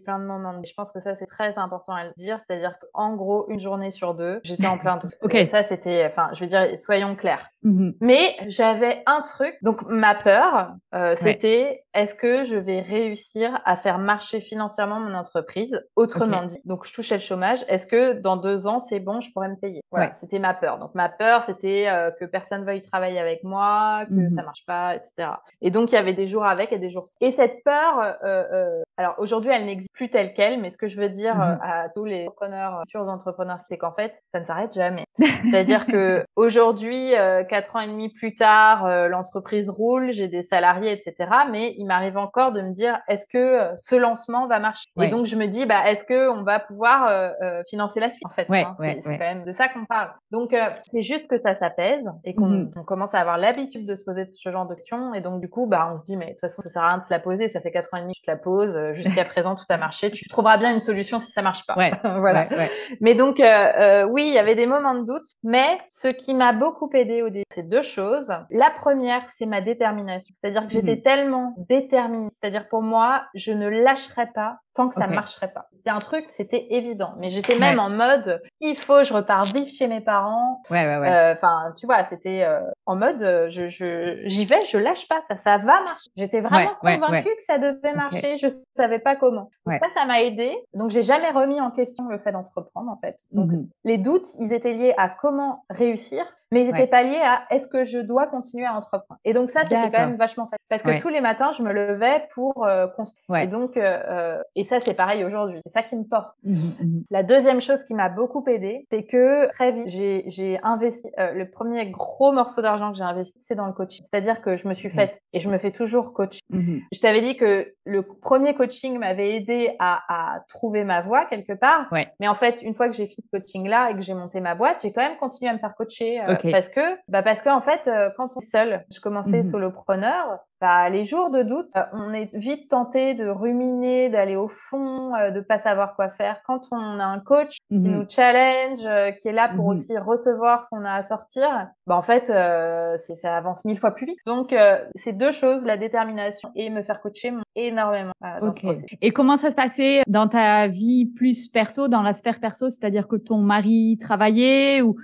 S2: plein de moments. Je pense que ça, c'est très important à le dire. C'est-à-dire qu'en gros, une journée sur deux, j'étais en plein doute.
S1: Ok.
S2: Ça, c'était, enfin, je veux dire, soyons clairs.
S1: Mhm.
S2: Mais j'avais un truc. Donc, ma peur, c'était, est-ce que je vais réussir à faire marcher financièrement mon entreprise? Autrement dit, donc je touchais le chômage. Est-ce que dans 2 ans, c'est bon, je pourrais me payer? Voilà, c'était ma peur. Donc, ma peur, c'était que personne veuille travailler avec moi, que ça marche pas, etc. Et donc, il y avait des jours avec et des jours sans. Et cette peur, alors aujourd'hui, elle n'existe plus telle quelle, mais ce que je veux dire à tous les entrepreneurs, futurs entrepreneurs, c'est qu'en fait, ça ne s'arrête jamais. C'est-à-dire que aujourd'hui, 4 ans et demi plus tard, l'entreprise roule, j'ai des salariés, etc. Mais il m'arrive encore de me dire, est-ce que ce lancement va marcher? Et donc je me dis, est-ce que on va pouvoir financer la suite en fait, c'est quand même de ça qu'on parle. Donc c'est juste que ça s'apaise et qu'on commence à avoir l'habitude de se poser ce genre de questions. Et donc du coup, on se dit, mais de toute façon, ça sert à rien de se la poser. Ça fait 4 ans et demi que tu te la poses. Jusqu'à présent, tout a marché. Tu trouveras bien une solution si ça marche pas. Voilà. Mais donc oui, il y avait des moments de doute. Mais ce qui m'a beaucoup aidé au début, c'est 2 choses. La première, c'est ma détermination. C'est-à-dire que j'étais tellement déterminée. C'est-à-dire pour moi, je ne lâcherais pas tant que ça marcherait pas. C'était un truc, c'était évident. Mais j'étais même en mode, il faut, je repars vivre chez mes parents. Enfin, tu vois, c'était en mode, j'y vais, je lâche pas, ça va marcher. J'étais vraiment convaincue que ça devait marcher. Je savais pas comment. Donc ça m'a aidé. Donc j'ai jamais remis en question le fait d'entreprendre en fait. Donc les doutes, ils étaient liés à comment réussir, mais ils n'étaient pas liés à est-ce que je dois continuer à entreprendre. Et donc ça, c'était quand même vachement facile. Parce que tous les matins, je me levais pour construire. Et donc, et ça, c'est pareil aujourd'hui. C'est ça qui me porte. La deuxième chose qui m'a beaucoup aidée, c'est que très vite, j'ai investi, le premier gros morceau d'argent que j'ai investi, c'est dans le coaching. C'est-à-dire que je me suis faite, et je me fais toujours coach. Je t'avais dit que le premier coaching m'avait aidé à trouver ma voie quelque part. Mais en fait, une fois que j'ai fait ce coaching-là et que j'ai monté ma boîte, j'ai quand même continué à me faire coacher parce que en fait, quand on est seul, je commençais solopreneur, les jours de doute, on est vite tenté de ruminer, d'aller au fond, de pas savoir quoi faire. Quand on a un coach qui nous challenge, qui est là pour aussi recevoir ce qu'on a à sortir, en fait, ça avance 1000 fois plus vite. Donc, ces 2 choses, la détermination et me faire coacher, m'ont énormément dans ce processus.
S1: Et comment ça se passait dans ta vie plus perso, dans la sphère perso, c'est-à-dire que ton mari travaillait ou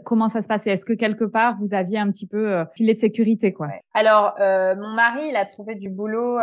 S1: comment ça se passait? Est-ce que quelque part vous aviez un petit peu filet de sécurité, quoi?
S2: Alors, mon mari, il a trouvé du boulot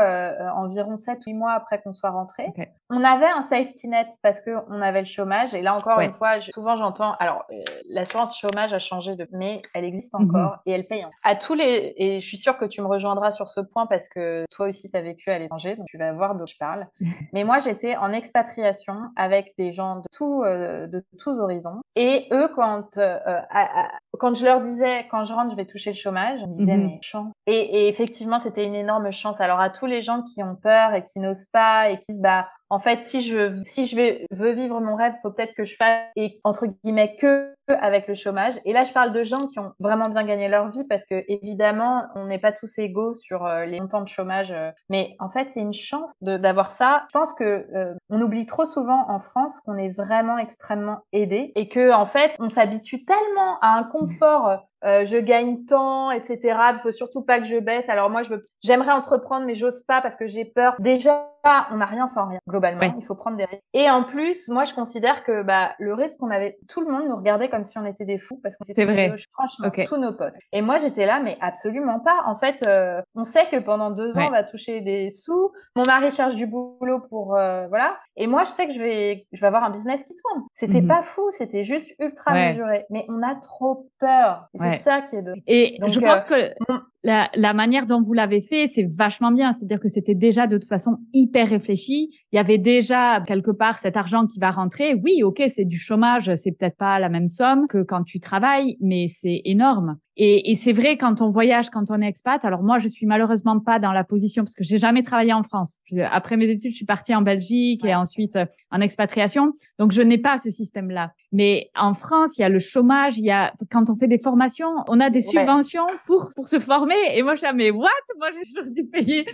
S2: environ 7 ou 8 mois après qu'on soit rentré. On avait un safety net parce que on avait le chômage. Et là encore une fois, souvent j'entends. Alors, l'assurance chômage a changé mais elle existe encore et elle paye. À tous les et je suis sûre que tu me rejoindras sur ce point parce que toi aussi tu as vécu à l'étranger, donc tu vas voir d'où je parle. Mais moi, j'étais en expatriation avec des gens de tous horizons. Et eux, quand je leur disais, quand je rentre, je vais toucher le chomage, ils me disaient, mais chance. Et effectivement, c'était une énorme chance. Alors, à tous les gens qui ont peur et qui n'osent pas et qui se en fait, si je veux vivre mon rêve, faut peut-être que je fasse, et entre guillemets, que avec le chômage. Et là, je parle de gens qui ont vraiment bien gagné leur vie parce que, évidemment, on n'est pas tous égaux sur les montants de chômage. Mais en fait, c'est une chance d'avoir ça. Je pense que on oublie trop souvent en France qu'on est vraiment extrêmement aidé et que, en fait, on s'habitue tellement à un confort. Je gagne tant, etc. Il faut surtout pas que je baisse. Alors moi, j'aimerais entreprendre, mais j'ose pas parce que j'ai peur. Déjà, on n'a rien sans rien. Globalement, il faut prendre des risques. Et en plus, moi, je considère que le risque qu'on avait, tout le monde nous regardait comme si on était des fous parce qu'on était franchement tous nos potes. Et moi, j'étais là, mais absolument pas. En fait, on sait que pendant 2 ans, on va toucher des sous. Mon mari cherche du boulot pour voilà. Et moi, je sais que je vais avoir un business qui tourne. C'était pas fou, c'était juste ultra mesuré. Mais on a trop peur. C'est ça qui est de.
S1: Et donc, je pense que la manière dont vous l'avez fait, c'est vachement bien. C'est-à-dire que c'était déjà de toute façon hyper réfléchi. Il y avait déjà quelque part cet argent qui va rentrer. Oui, ok, c'est du chômage, c'est peut-être pas la même somme que quand tu travailles, mais c'est énorme. Et c'est vrai, quand on voyage, quand on est expat, alors moi, je suis malheureusement pas dans la position parce que j'ai jamais travaillé en France. Après mes études, je suis partie en Belgique et ensuite en expatriation. Donc, je n'ai pas ce système-là. Mais en France, il y a le chômage, quand on fait des formations, on a des subventions pour se former. Et moi, je suis mais what? Moi, j'ai toujours dû payer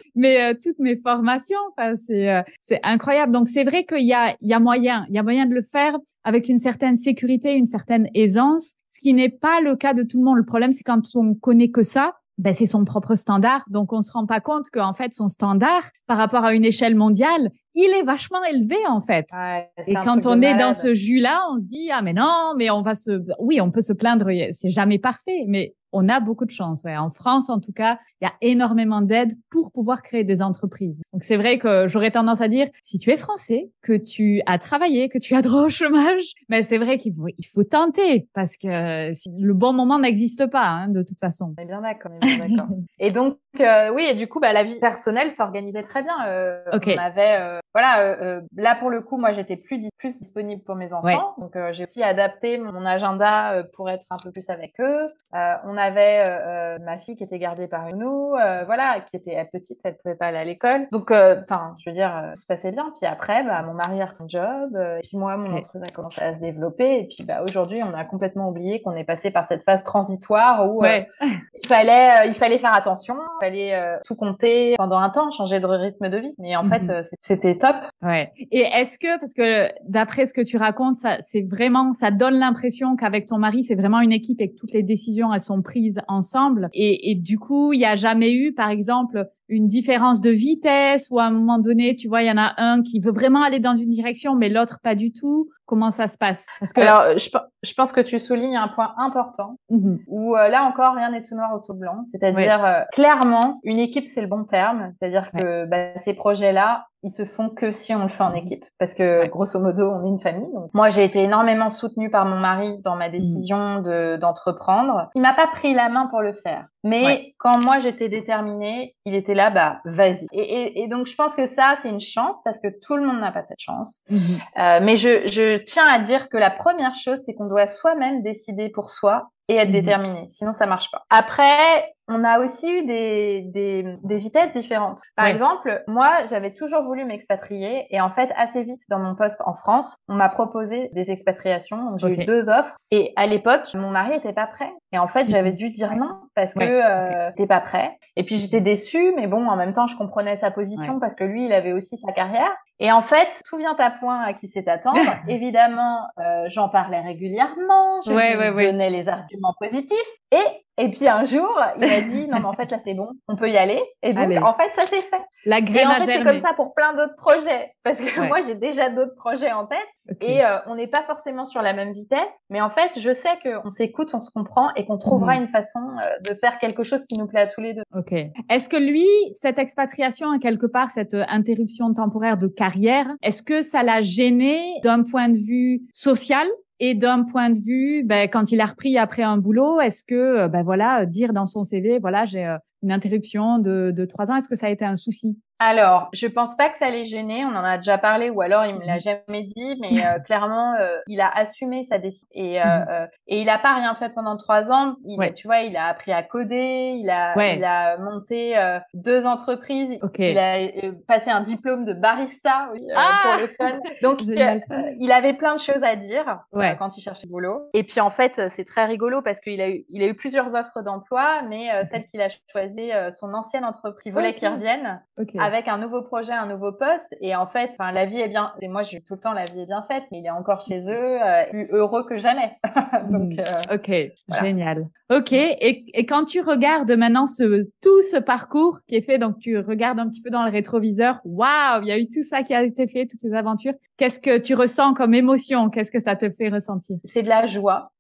S1: toutes mes formations. Enfin, c'est incroyable. Donc, c'est vrai qu'il y a moyen de le faire avec une certaine sécurité, une certaine aisance, ce qui n'est pas le cas de tout le monde. Le problème, c'est quand on connaît que ça, c'est son propre standard. Donc, on se rend pas compte qu'en fait, son standard, par rapport à une échelle mondiale, il est vachement élevé, en fait.
S2: Ouais,
S1: Et quand on est dans ce jus-là, on se dit, ah, mais non, mais oui, on peut se plaindre, c'est jamais parfait, mais on a beaucoup de chance. Ouais. En France, en tout cas, il y a énormément d'aide pour pouvoir créer des entreprises. Donc, c'est vrai que j'aurais tendance à dire, si tu es français, que tu as travaillé, que tu as droit au chômage, mais c'est vrai qu'il faut tenter parce que le bon moment n'existe pas, hein, de toute façon.
S2: On est bien d'accord. Et donc, oui, et du coup, la vie personnelle s'organisait très bien.
S1: Okay.
S2: On avait, là pour le coup, moi, j'étais plus disponible pour mes enfants. Ouais. Donc, j'ai aussi adapté mon agenda pour être un peu plus avec eux. On avait ma fille qui était gardée par une nounou, qui était petite, elle pouvait pas aller à l'école. Donc, je veux dire, tout se passait bien. Puis après, mon mari a repris un job, et puis moi, mon entreprise a commencé à se développer. Et puis, aujourd'hui, on a complètement oublié qu'on est passé par cette phase transitoire où il fallait faire attention, il fallait tout compter pendant un temps, changer de rythme de vie. Mais en fait, c'était top.
S1: Ouais. Et est-ce que, parce que d'après ce que tu racontes, ça donne l'impression qu'avec ton mari, c'est vraiment une équipe et que toutes les décisions, elles sont prises ensemble. Et du coup, il n'y a jamais eu, par exemple, une différence de vitesse ou à un moment donné, tu vois, il y en a un qui veut vraiment aller dans une direction, mais l'autre pas du tout. Comment ça se passe?
S2: Alors, je pense que tu soulignes un point important où là encore, rien n'est tout noir ou tout blanc. C'est-à-dire, clairement, une équipe, c'est le bon terme. C'est-à-dire que ces projets-là, ils se font que si on le fait en équipe. Parce que, grosso modo, on est une famille. Donc, moi, j'ai été énormément soutenue par mon mari dans ma décision d'entreprendre. Il m'a pas pris la main pour le faire. Mais quand moi, j'étais déterminée, il était là, vas-y. Et donc, je pense que ça, c'est une chance parce que tout le monde n'a pas cette chance. Mais je tiens à dire que la première chose, c'est qu'on doit soi-même décider pour soi et être déterminé. Sinon, ça marche pas. Après, on a aussi eu des vitesses différentes. Par exemple, moi, j'avais toujours voulu m'expatrier et en fait, assez vite dans mon poste en France, on m'a proposé des expatriations. Donc, j'ai eu 2 offres et à l'époque, mon mari était pas prêt. Et en fait, j'avais dû dire non parce que t'es pas prêt. Et puis, j'étais déçue, mais bon, en même temps, je comprenais sa position parce que lui, il avait aussi sa carrière. Et en fait, tout vient à point à qui sait attendre. Évidemment, j'en parlais régulièrement, je lui donnais les arguments positifs et puis un jour, il m'a dit non mais en fait là c'est bon, on peut y aller. Et donc en fait ça s'est fait.
S1: La graine a germé.
S2: C'est comme ça pour plein d'autres projets parce que moi j'ai déjà d'autres projets en tête et on n'est pas forcément sur la même vitesse, mais en fait je sais qu'on s'écoute, on se comprend et qu'on trouvera une façon de faire quelque chose qui nous plaît à tous les deux.
S1: Ok. Est-ce que lui, cette expatriation, quelque part, cette interruption temporaire de carrière, est-ce que ça l'a gêné d'un point de vue social? Et d'un point de vue, quand il a repris après un boulot, est-ce que, dire dans son CV, j'ai une interruption de 3 ans, est-ce que ça a été un souci?
S2: Alors, je pense pas que ça l'ait gêné, on en a déjà parlé ou alors il me l'a jamais dit, mais clairement, il a assumé sa décision et il a pas rien fait pendant 3 ans. Tu vois, il a appris à coder, il a monté 2 entreprises, il a passé un diplôme de barista pour le fun. Donc, il avait plein de choses à dire quand il cherchait boulot. Et puis en fait, c'est très rigolo parce qu'il a eu plusieurs offres d'emploi, mais celle qu'il a choisie, son ancienne entreprise voulait qu'il revienne. Avec un nouveau projet, un nouveau poste. Et en fait, la vie est bien. Et moi, je dis tout le temps, la vie est bien faite, mais il est encore chez eux, plus heureux que jamais. Donc,
S1: voilà. Génial. Ok. Et quand tu regardes maintenant tout ce parcours qui est fait, donc tu regardes un petit peu dans le rétroviseur, waouh, il y a eu tout ça qui a été fait, toutes ces aventures. Qu'est-ce que tu ressens comme émotion? Qu'est-ce que ça te fait ressentir?
S2: C'est de la joie.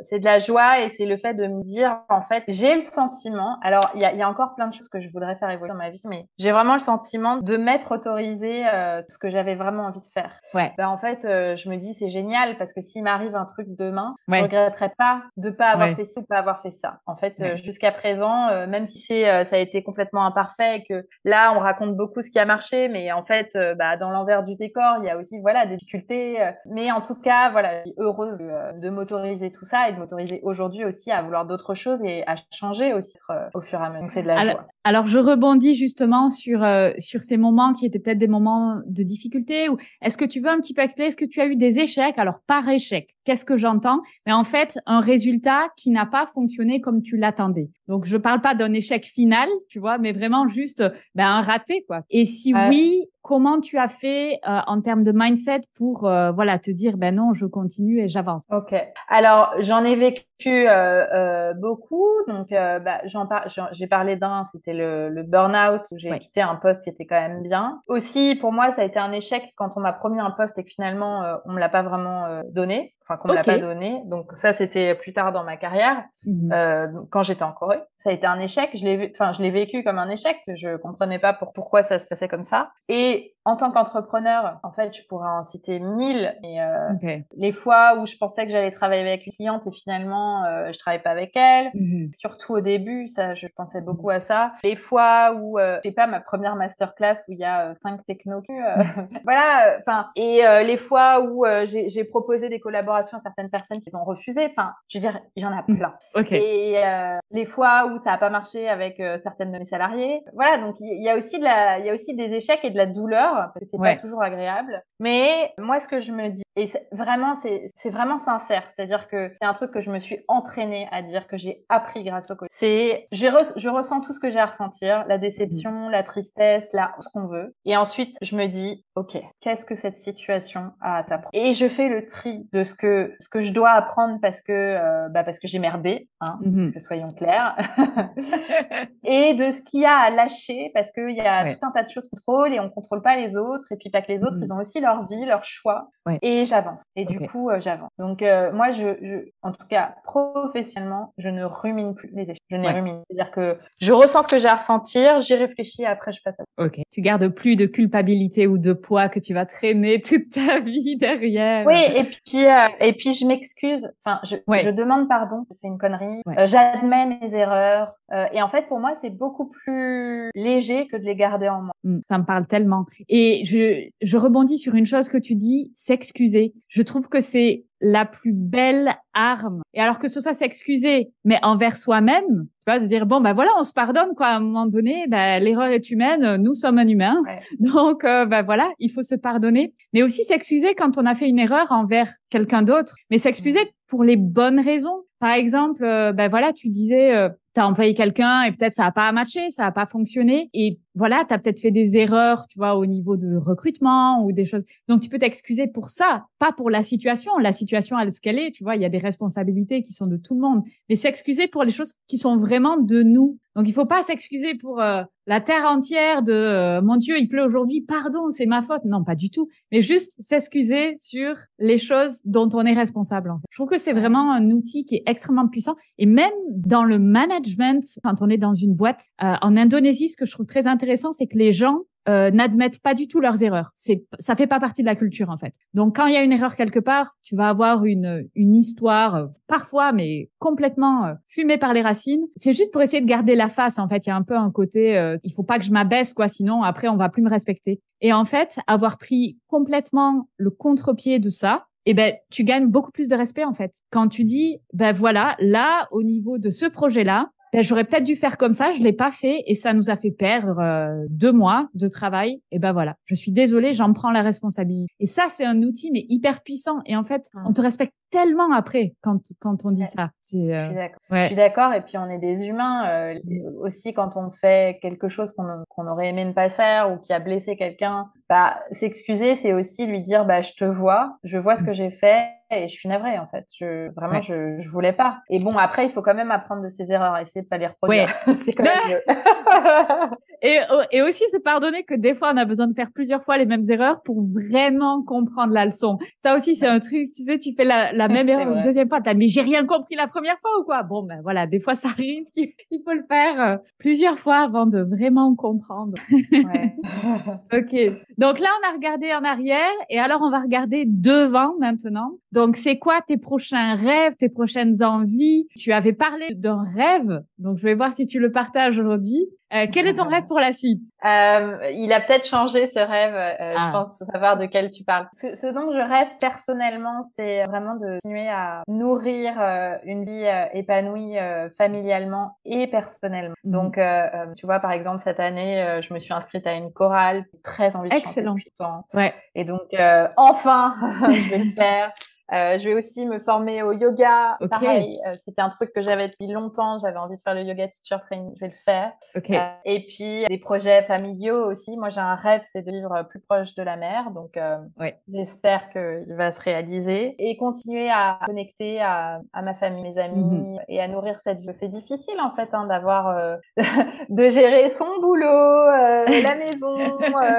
S2: C'est de la joie et c'est le fait de me dire, en fait, j'ai le sentiment, alors il y a encore plein de choses que je voudrais faire évoluer dans ma vie, mais j'ai vraiment le sentiment de m'être autorisé ce que j'avais vraiment envie de faire. En fait, je me dis c'est génial parce que s'il m'arrive un truc demain, je regretterais pas de pas avoir fait ci ou pas avoir fait ça. En fait, jusqu'à présent, même si ça a été complètement imparfait et que là on raconte beaucoup ce qui a marché, mais en fait, dans l'envers du décor, il y a aussi des difficultés. Mais en tout cas, je suis heureuse de m'autoriser tout ça et de m'autoriser aujourd'hui aussi à vouloir d'autres choses et à changer aussi au fur et à mesure. Donc c'est de la joie.
S1: Alors je rebondis justement sur ces moments qui étaient peut-être des moments de difficulté ou est-ce que tu veux un petit peu expliquer, est-ce que tu as eu des échecs? Alors par échec, qu'est-ce que j'entends? Mais en fait, un résultat qui n'a pas fonctionné comme tu l'attendais. Donc, je parle pas d'un échec final, tu vois, mais vraiment juste un raté, quoi. Et si oui, comment tu as fait en termes de mindset pour voilà te dire ben non, je continue et j'avance.
S2: Ok. Alors j'en ai vécu beaucoup. Donc j'ai parlé d'un, c'était le burn-out où j'ai quitté un poste qui était quand même bien. Aussi pour moi ça a été un échec quand on m'a promis un poste et que finalement on me l'a pas vraiment donné. Enfin qu'on me l'a pas donné. Donc ça c'était plus tard dans ma carrière quand j'étais en Corée. Ça a été un échec. Je l'ai vécu comme un échec. Je comprenais pas pourquoi ça se passait comme ça. Et en tant qu'entrepreneur, en fait, je pourrais en citer 1000. Et les fois où je pensais que j'allais travailler avec une cliente et finalement je travaillais pas avec elle, surtout au début, ça, je pensais beaucoup à ça. Les fois où je sais pas, ma première masterclass où il y a 5 technos, voilà. Enfin, et les fois où j'ai proposé des collaborations à certaines personnes qui ont refusé. Enfin, je veux dire, il y en a plein. Et les fois où ça a pas marché avec certaines de mes salariés. Voilà, donc il y a aussi des échecs et de la douleur parce que c'est pas toujours agréable. Mais moi, ce que je me dis, et c'est vraiment sincère, c'est-à-dire que c'est un truc que je me suis entraînée à dire, que j'ai appris grâce au coaching. C'est, je ressens tout ce que j'ai à ressentir, la déception, la tristesse, ce qu'on veut. Et ensuite, je me dis, ok, qu'est-ce que cette situation a à t'apprendre? Et je fais le tri de ce que je dois apprendre parce que j'ai merdé, hein, parce que soyons clairs. Et de ce qu'il y a à lâcher parce qu'il y a tout un tas de choses qu'on contrôle et on contrôle pas les autres, et puis pas que les autres, ils ont aussi leur vie, leur choix. Et j'avance. Et du coup, j'avance. Donc moi, en tout cas, professionnellement, je ne rumine plus les échecs. Je ne les rumine. C'est-à-dire que je ressens ce que j'ai à ressentir, j'y réfléchis et après je passe à ça.
S1: Ok. Tu gardes plus de culpabilité ou de poids que tu vas traîner toute ta vie derrière.
S2: Oui, et puis je m'excuse. Enfin, je demande pardon. Je fais une connerie. J'admets mes erreurs. Et en fait, pour moi, c'est beaucoup plus léger que de les garder en moi.
S1: Ça me parle tellement. Et je rebondis sur une chose que tu dis, s'excuser. Je trouve que c'est la plus belle arme. Et alors que ce soit s'excuser, mais envers soi-même, tu vois, de dire, bon, ben voilà, on se pardonne, quoi. À un moment donné, l'erreur est humaine, nous sommes un humain. Donc, voilà, il faut se pardonner. Mais aussi s'excuser quand on a fait une erreur envers quelqu'un d'autre. Mais s'excuser pour les bonnes raisons. Par exemple, voilà, tu disais, t'as employé quelqu'un et peut-être ça a pas matché, ça a pas fonctionné. Et voilà, t'as peut-être fait des erreurs, tu vois, au niveau de recrutement ou des choses. Donc, tu peux t'excuser pour ça, pas pour la situation. La situation, elle, ce qu'elle est, tu vois, il y a des responsabilités qui sont de tout le monde. Mais s'excuser pour les choses qui sont vraiment de nous. Donc, il faut pas s'excuser pour la terre entière de mon Dieu, il pleut aujourd'hui, pardon, c'est ma faute. Non, pas du tout. Mais juste s'excuser sur les choses dont on est responsable, en fait. Je trouve que c'est vraiment un outil qui est extrêmement puissant. Et même dans le management, quand on est dans une boîte, en Indonésie, ce que je trouve très intéressant, c'est que les gens n'admettent pas du tout leurs erreurs. Ça fait pas partie de la culture, en fait. Donc, quand il y a une erreur quelque part, tu vas avoir une histoire, parfois, mais complètement fumée par les racines. C'est juste pour essayer de garder la face, en fait. Il y a un peu un côté, il faut pas que je m'abaisse, quoi, sinon après, on va plus me respecter. Et en fait, avoir pris complètement le contre-pied de ça, tu gagnes beaucoup plus de respect, en fait. Quand tu dis, voilà, là, au niveau de ce projet-là, j'aurais peut-être dû faire comme ça, je l'ai pas fait et ça nous a fait perdre 2 mois de travail. Et voilà, je suis désolée, j'en prends la responsabilité. Et ça, c'est un outil mais hyper puissant. Et en fait, on te respecte tellement après quand on dit ça.
S2: Je suis d'accord. Je suis d'accord. Et puis on est des humains aussi quand on fait quelque chose qu'on aurait aimé ne pas faire ou qui a blessé quelqu'un. S'excuser, c'est aussi lui dire je vois ce que j'ai fait. Et je suis navrée, en fait. Je voulais pas. Et bon, après, il faut quand même apprendre de ses erreurs, essayer de pas les reproduire. C'est quand même mieux.
S1: Et aussi se pardonner que des fois, on a besoin de faire plusieurs fois les mêmes erreurs pour vraiment comprendre la leçon. Ça aussi, c'est un truc, tu sais, tu fais la même erreur une deuxième fois. Mais j'ai rien compris la première fois ou quoi? Bon, voilà, des fois, ça arrive qu'il faut le faire plusieurs fois avant de vraiment comprendre. Ok. Donc là, on a regardé en arrière et alors on va regarder devant maintenant. Donc, c'est quoi tes prochains rêves, tes prochaines envies? Tu avais parlé d'un rêve, donc je vais voir si tu le partages aujourd'hui. Quel est ton rêve pour la suite?
S2: Il a peut-être changé ce rêve. Je pense savoir de quel tu parles. Ce dont je rêve personnellement, c'est vraiment de continuer à nourrir une vie épanouie familialement et personnellement. Donc, tu vois, par exemple, cette année, je me suis inscrite à une chorale. Très envie de chanter depuis longtemps. Et donc, enfin, je vais le faire. Je vais aussi me former au yoga.
S1: Ok.
S2: Pareil, c'était un truc que j'avais depuis longtemps. J'avais envie de faire le yoga teacher training. Je vais le faire.
S1: Ok.
S2: Et puis, des projets familiaux aussi. Moi, j'ai un rêve, c'est de vivre plus proche de la mer. Donc,
S1: Ouais.
S2: j'espère qu'il va se réaliser. Et continuer à connecter à ma famille, mes amis, et à nourrir cette vie. C'est difficile, en fait, d'avoir, de gérer son boulot, la maison,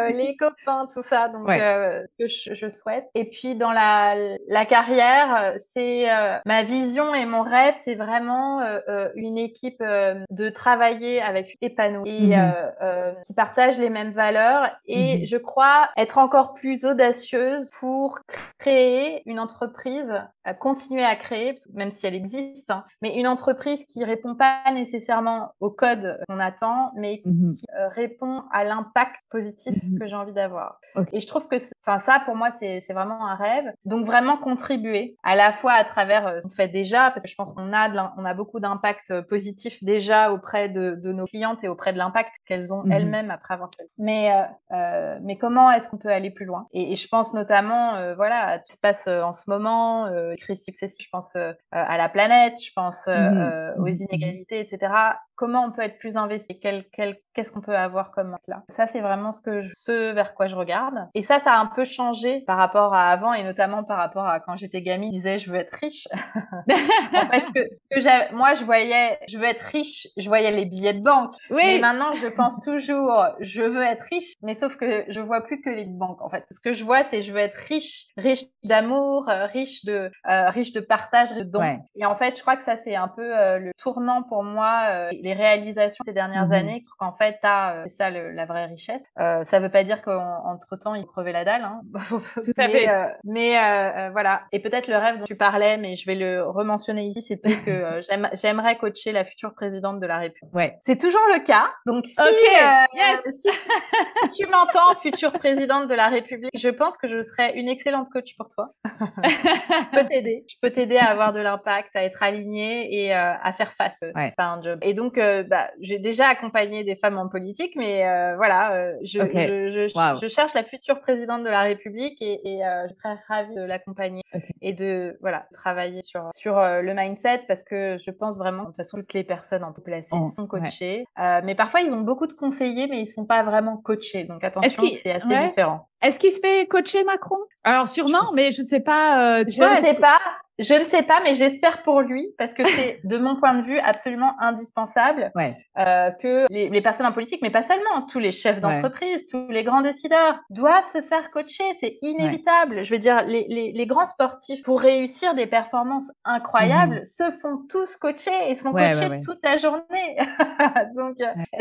S2: les copains, tout ça. Donc, que je souhaite. Et puis, dans la carrière, c'est ma vision et mon rêve, c'est vraiment une équipe de travailler avec épanouie et qui partagent les mêmes valeurs. Et je crois être encore plus audacieuse pour créer une entreprise, continuer à créer, même si elle existe, hein, mais une entreprise qui répond pas nécessairement au code qu'on attend, mais qui répond à l'impact positif que j'ai envie d'avoir.
S1: Okay.
S2: Et je trouve que, ça pour moi, c'est vraiment un rêve. Donc vraiment contribuer à la fois à travers ce qu'on fait déjà, parce que je pense qu'on a beaucoup d'impact positif déjà auprès de nos clientes et auprès de l'impact qu'elles ont elles-mêmes après avoir fait. Mais comment est-ce qu'on peut aller plus loin? Et je pense notamment, à tout ce qui se passe en ce moment, crise successive. Je pense à la planète, je pense aux inégalités, etc. Comment on peut être plus investi? Qu'est-ce qu'on peut avoir comme là? Ça, c'est vraiment ce vers quoi je regarde. Et ça a un peu changé par rapport à avant, et notamment par rapport à quand j'étais gamine, je disais je veux être riche. En fait, moi je veux être riche, je voyais les billets de banque.
S1: Oui.
S2: Mais maintenant, je pense toujours je veux être riche, mais sauf que je vois plus que les banques, en fait. Ce que je vois, c'est je veux être riche d'amour, riche de partage, de dons. Et en fait, je crois que ça, c'est un peu le tournant pour moi, les réalisations ces dernières années, qu'en fait, c'est ça la vraie richesse. Ça veut pas dire qu'entre temps, il crevait la dalle, hein.
S1: Tout à fait.
S2: Mais voilà. Et peut-être le rêve dont tu parlais, mais je vais le rementionner ici, c'était que j'aimerais coacher la future présidente de la République.
S1: Ouais.
S2: C'est toujours le cas. Donc si tu m'entends, future présidente de la République, je pense que je serais une excellente coach pour toi. Je peux t'aider à avoir de l'impact, à être alignée et à faire face à un job. Et donc, j'ai déjà accompagné des femmes en politique, mais je cherche la future présidente de la République et je serais ravie de l'accompagner et de travailler sur le mindset, parce que je pense vraiment, de toute façon, toutes les personnes en placées sont coachées, mais parfois ils ont beaucoup de conseillers, mais ils sont pas vraiment coachés. Donc attention, c'est assez différent.
S1: Est-ce qu'il se fait coacher, Macron? Alors sûrement, mais je sais pas.
S2: Je ne sais pas, mais j'espère pour lui, parce que c'est, de mon point de vue, absolument indispensable que les personnes en politique, mais pas seulement, tous les chefs d'entreprise, tous les grands décideurs doivent se faire coacher. C'est inévitable. Je veux dire, les grands sportifs, pour réussir des performances incroyables, se font tous coacher et se font coacher toute la journée. Donc,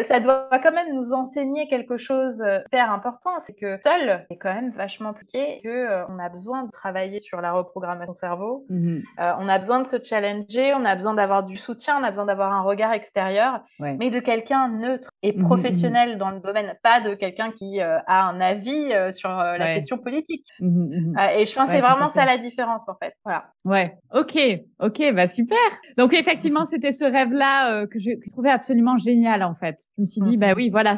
S2: ça doit quand même nous enseigner quelque chose hyper important, c'est que seul, c'est quand même vachement compliqué, on a besoin de travailler sur la reprogrammation cerveau. On a besoin de se challenger, on a besoin d'avoir du soutien, on a besoin d'avoir un regard extérieur, mais de quelqu'un neutre et professionnel dans le domaine, pas de quelqu'un qui a un avis sur la question politique. Et je pense que c'est vraiment ça la différence, en fait. Voilà.
S1: Ouais. Ok, bah super. Donc effectivement, c'était ce rêve-là que je trouvais absolument génial, en fait. Je me suis dit, bah oui, voilà,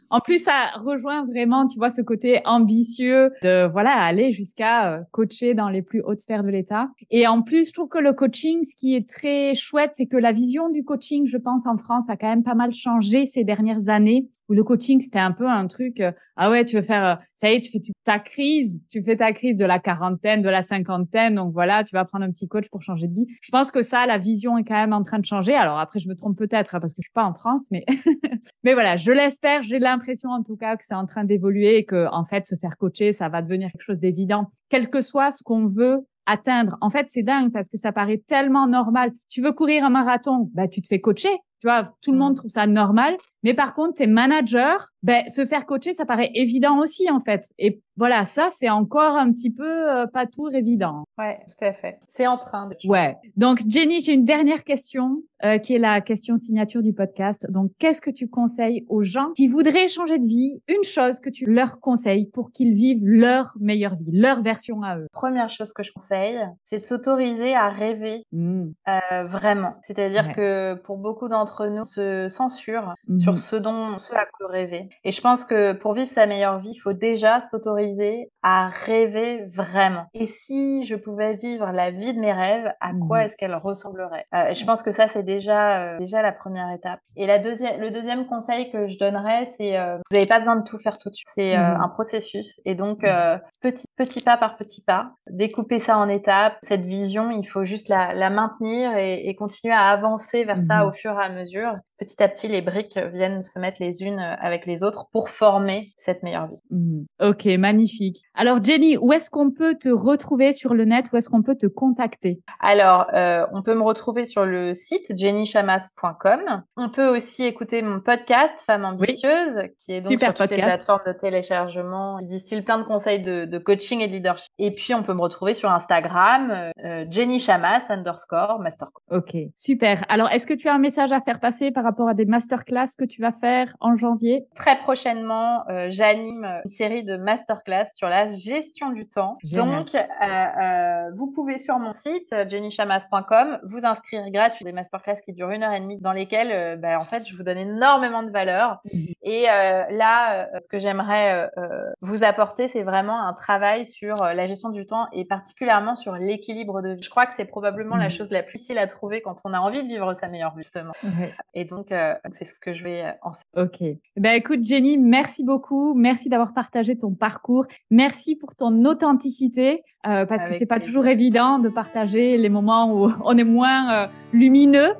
S1: en plus, ça rejoint vraiment, tu vois, ce côté ambitieux de, aller jusqu'à coacher dans les plus hautes sphères de l'État. Et en plus, je trouve que le coaching, ce qui est très chouette, c'est que la vision du coaching, je pense, en France, a quand même pas mal changé ces dernières années, où le coaching, c'était un peu un truc, tu veux faire, ça y est, tu fais ta crise de la quarantaine, de la cinquantaine, donc voilà, tu vas prendre un petit coach pour changer de vie. Je pense que ça, la vision est quand même en train de changer. Alors après, je me trompe peut-être, parce que je suis pas en France, mais mais voilà, je l'espère, j'ai l'impression en tout cas que c'est en train d'évoluer et que, en fait, se faire coacher, ça va devenir quelque chose d'évident, quel que soit ce qu'on veut atteindre. En fait, c'est dingue parce que ça paraît tellement normal. Tu veux courir un marathon, tu te fais coacher. Tu vois, tout le monde trouve ça normal. Mais par contre, tes managers, se faire coacher, ça paraît évident aussi, en fait. Et voilà, ça, c'est encore un petit peu pas tout évident.
S2: Ouais, tout à fait. C'est en train de changer.
S1: Ouais. Donc, Jenny, j'ai une dernière question qui est la question signature du podcast. Donc, qu'est-ce que tu conseilles aux gens qui voudraient changer de vie? Une chose que tu leur conseilles pour qu'ils vivent leur meilleure vie, leur version à eux.
S2: Première chose que je conseille, c'est de s'autoriser à rêver vraiment. C'est-à-dire que pour beaucoup d'entre d'entre nous se censurent sur ce à quoi rêver. Et je pense que pour vivre sa meilleure vie, il faut déjà s'autoriser à rêver vraiment. Et si je pouvais vivre la vie de mes rêves, à quoi est-ce qu'elle ressemblerait? Je pense que ça, c'est déjà la première étape. Et le deuxième conseil que je donnerais, c'est vous n'avez pas besoin de tout faire tout de suite. C'est un processus. Et donc, petit pas par petit pas, découper ça en étapes. Cette vision, il faut juste la maintenir et continuer à avancer vers ça au fur et à mesure. Petit à petit, les briques viennent se mettre les unes avec les autres pour former cette meilleure vie.
S1: Ok, magnifique. Alors Jenny, où est-ce qu'on peut te retrouver sur le net? Où est-ce qu'on peut te contacter?
S2: Alors, on peut me retrouver sur le site jennychamas.com. On peut aussi écouter mon podcast Femme ambitieuse, qui est donc
S1: Super
S2: sur toutes les
S1: podcast.
S2: plateformes de téléchargement. Il distille plein de conseils de coaching et de leadership. Et puis, on peut me retrouver sur Instagram, jennychamas_masterclass.
S1: Ok, super. Alors, est-ce que tu as un message à faire passer par rapport à des masterclass que tu vas faire en janvier?
S2: Très prochainement, j'anime une série de masterclass sur la gestion du temps.
S1: Génial.
S2: Donc, vous pouvez sur mon site jennychamas.com vous inscrire gratuit des masterclass qui durent 1h30 dans lesquelles, en fait, je vous donne énormément de valeur. Et là, ce que j'aimerais vous apporter, c'est vraiment un travail sur la gestion du temps et particulièrement sur l'équilibre de vie. Je crois que c'est probablement la chose la plus difficile à trouver quand on a envie de vivre sa meilleure vie, justement. Et donc, c'est ce que je vais enseigner.
S1: Ok. Écoute, Jenny, merci beaucoup. Merci d'avoir partagé ton parcours. Merci pour ton authenticité, parce que c'est pas toujours évident de partager les moments où on est moins lumineux.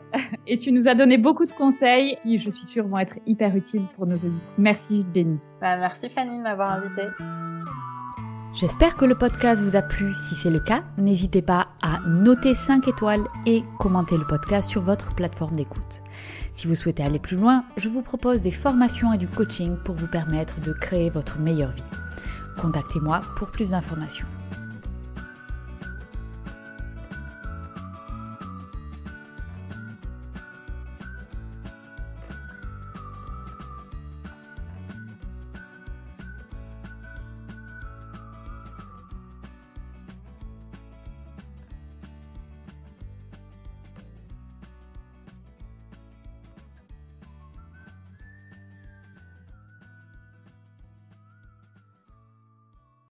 S1: Et tu nous as donné beaucoup de conseils qui, je suis sûre, vont être hyper utiles pour nos auditeurs. Merci, Jenny.
S2: Merci, Fanny, de m'avoir invitée.
S3: J'espère que le podcast vous a plu. Si c'est le cas, n'hésitez pas à noter 5 étoiles et commenter le podcast sur votre plateforme d'écoute. Si vous souhaitez aller plus loin, je vous propose des formations et du coaching pour vous permettre de créer votre meilleure vie. Contactez-moi pour plus d'informations.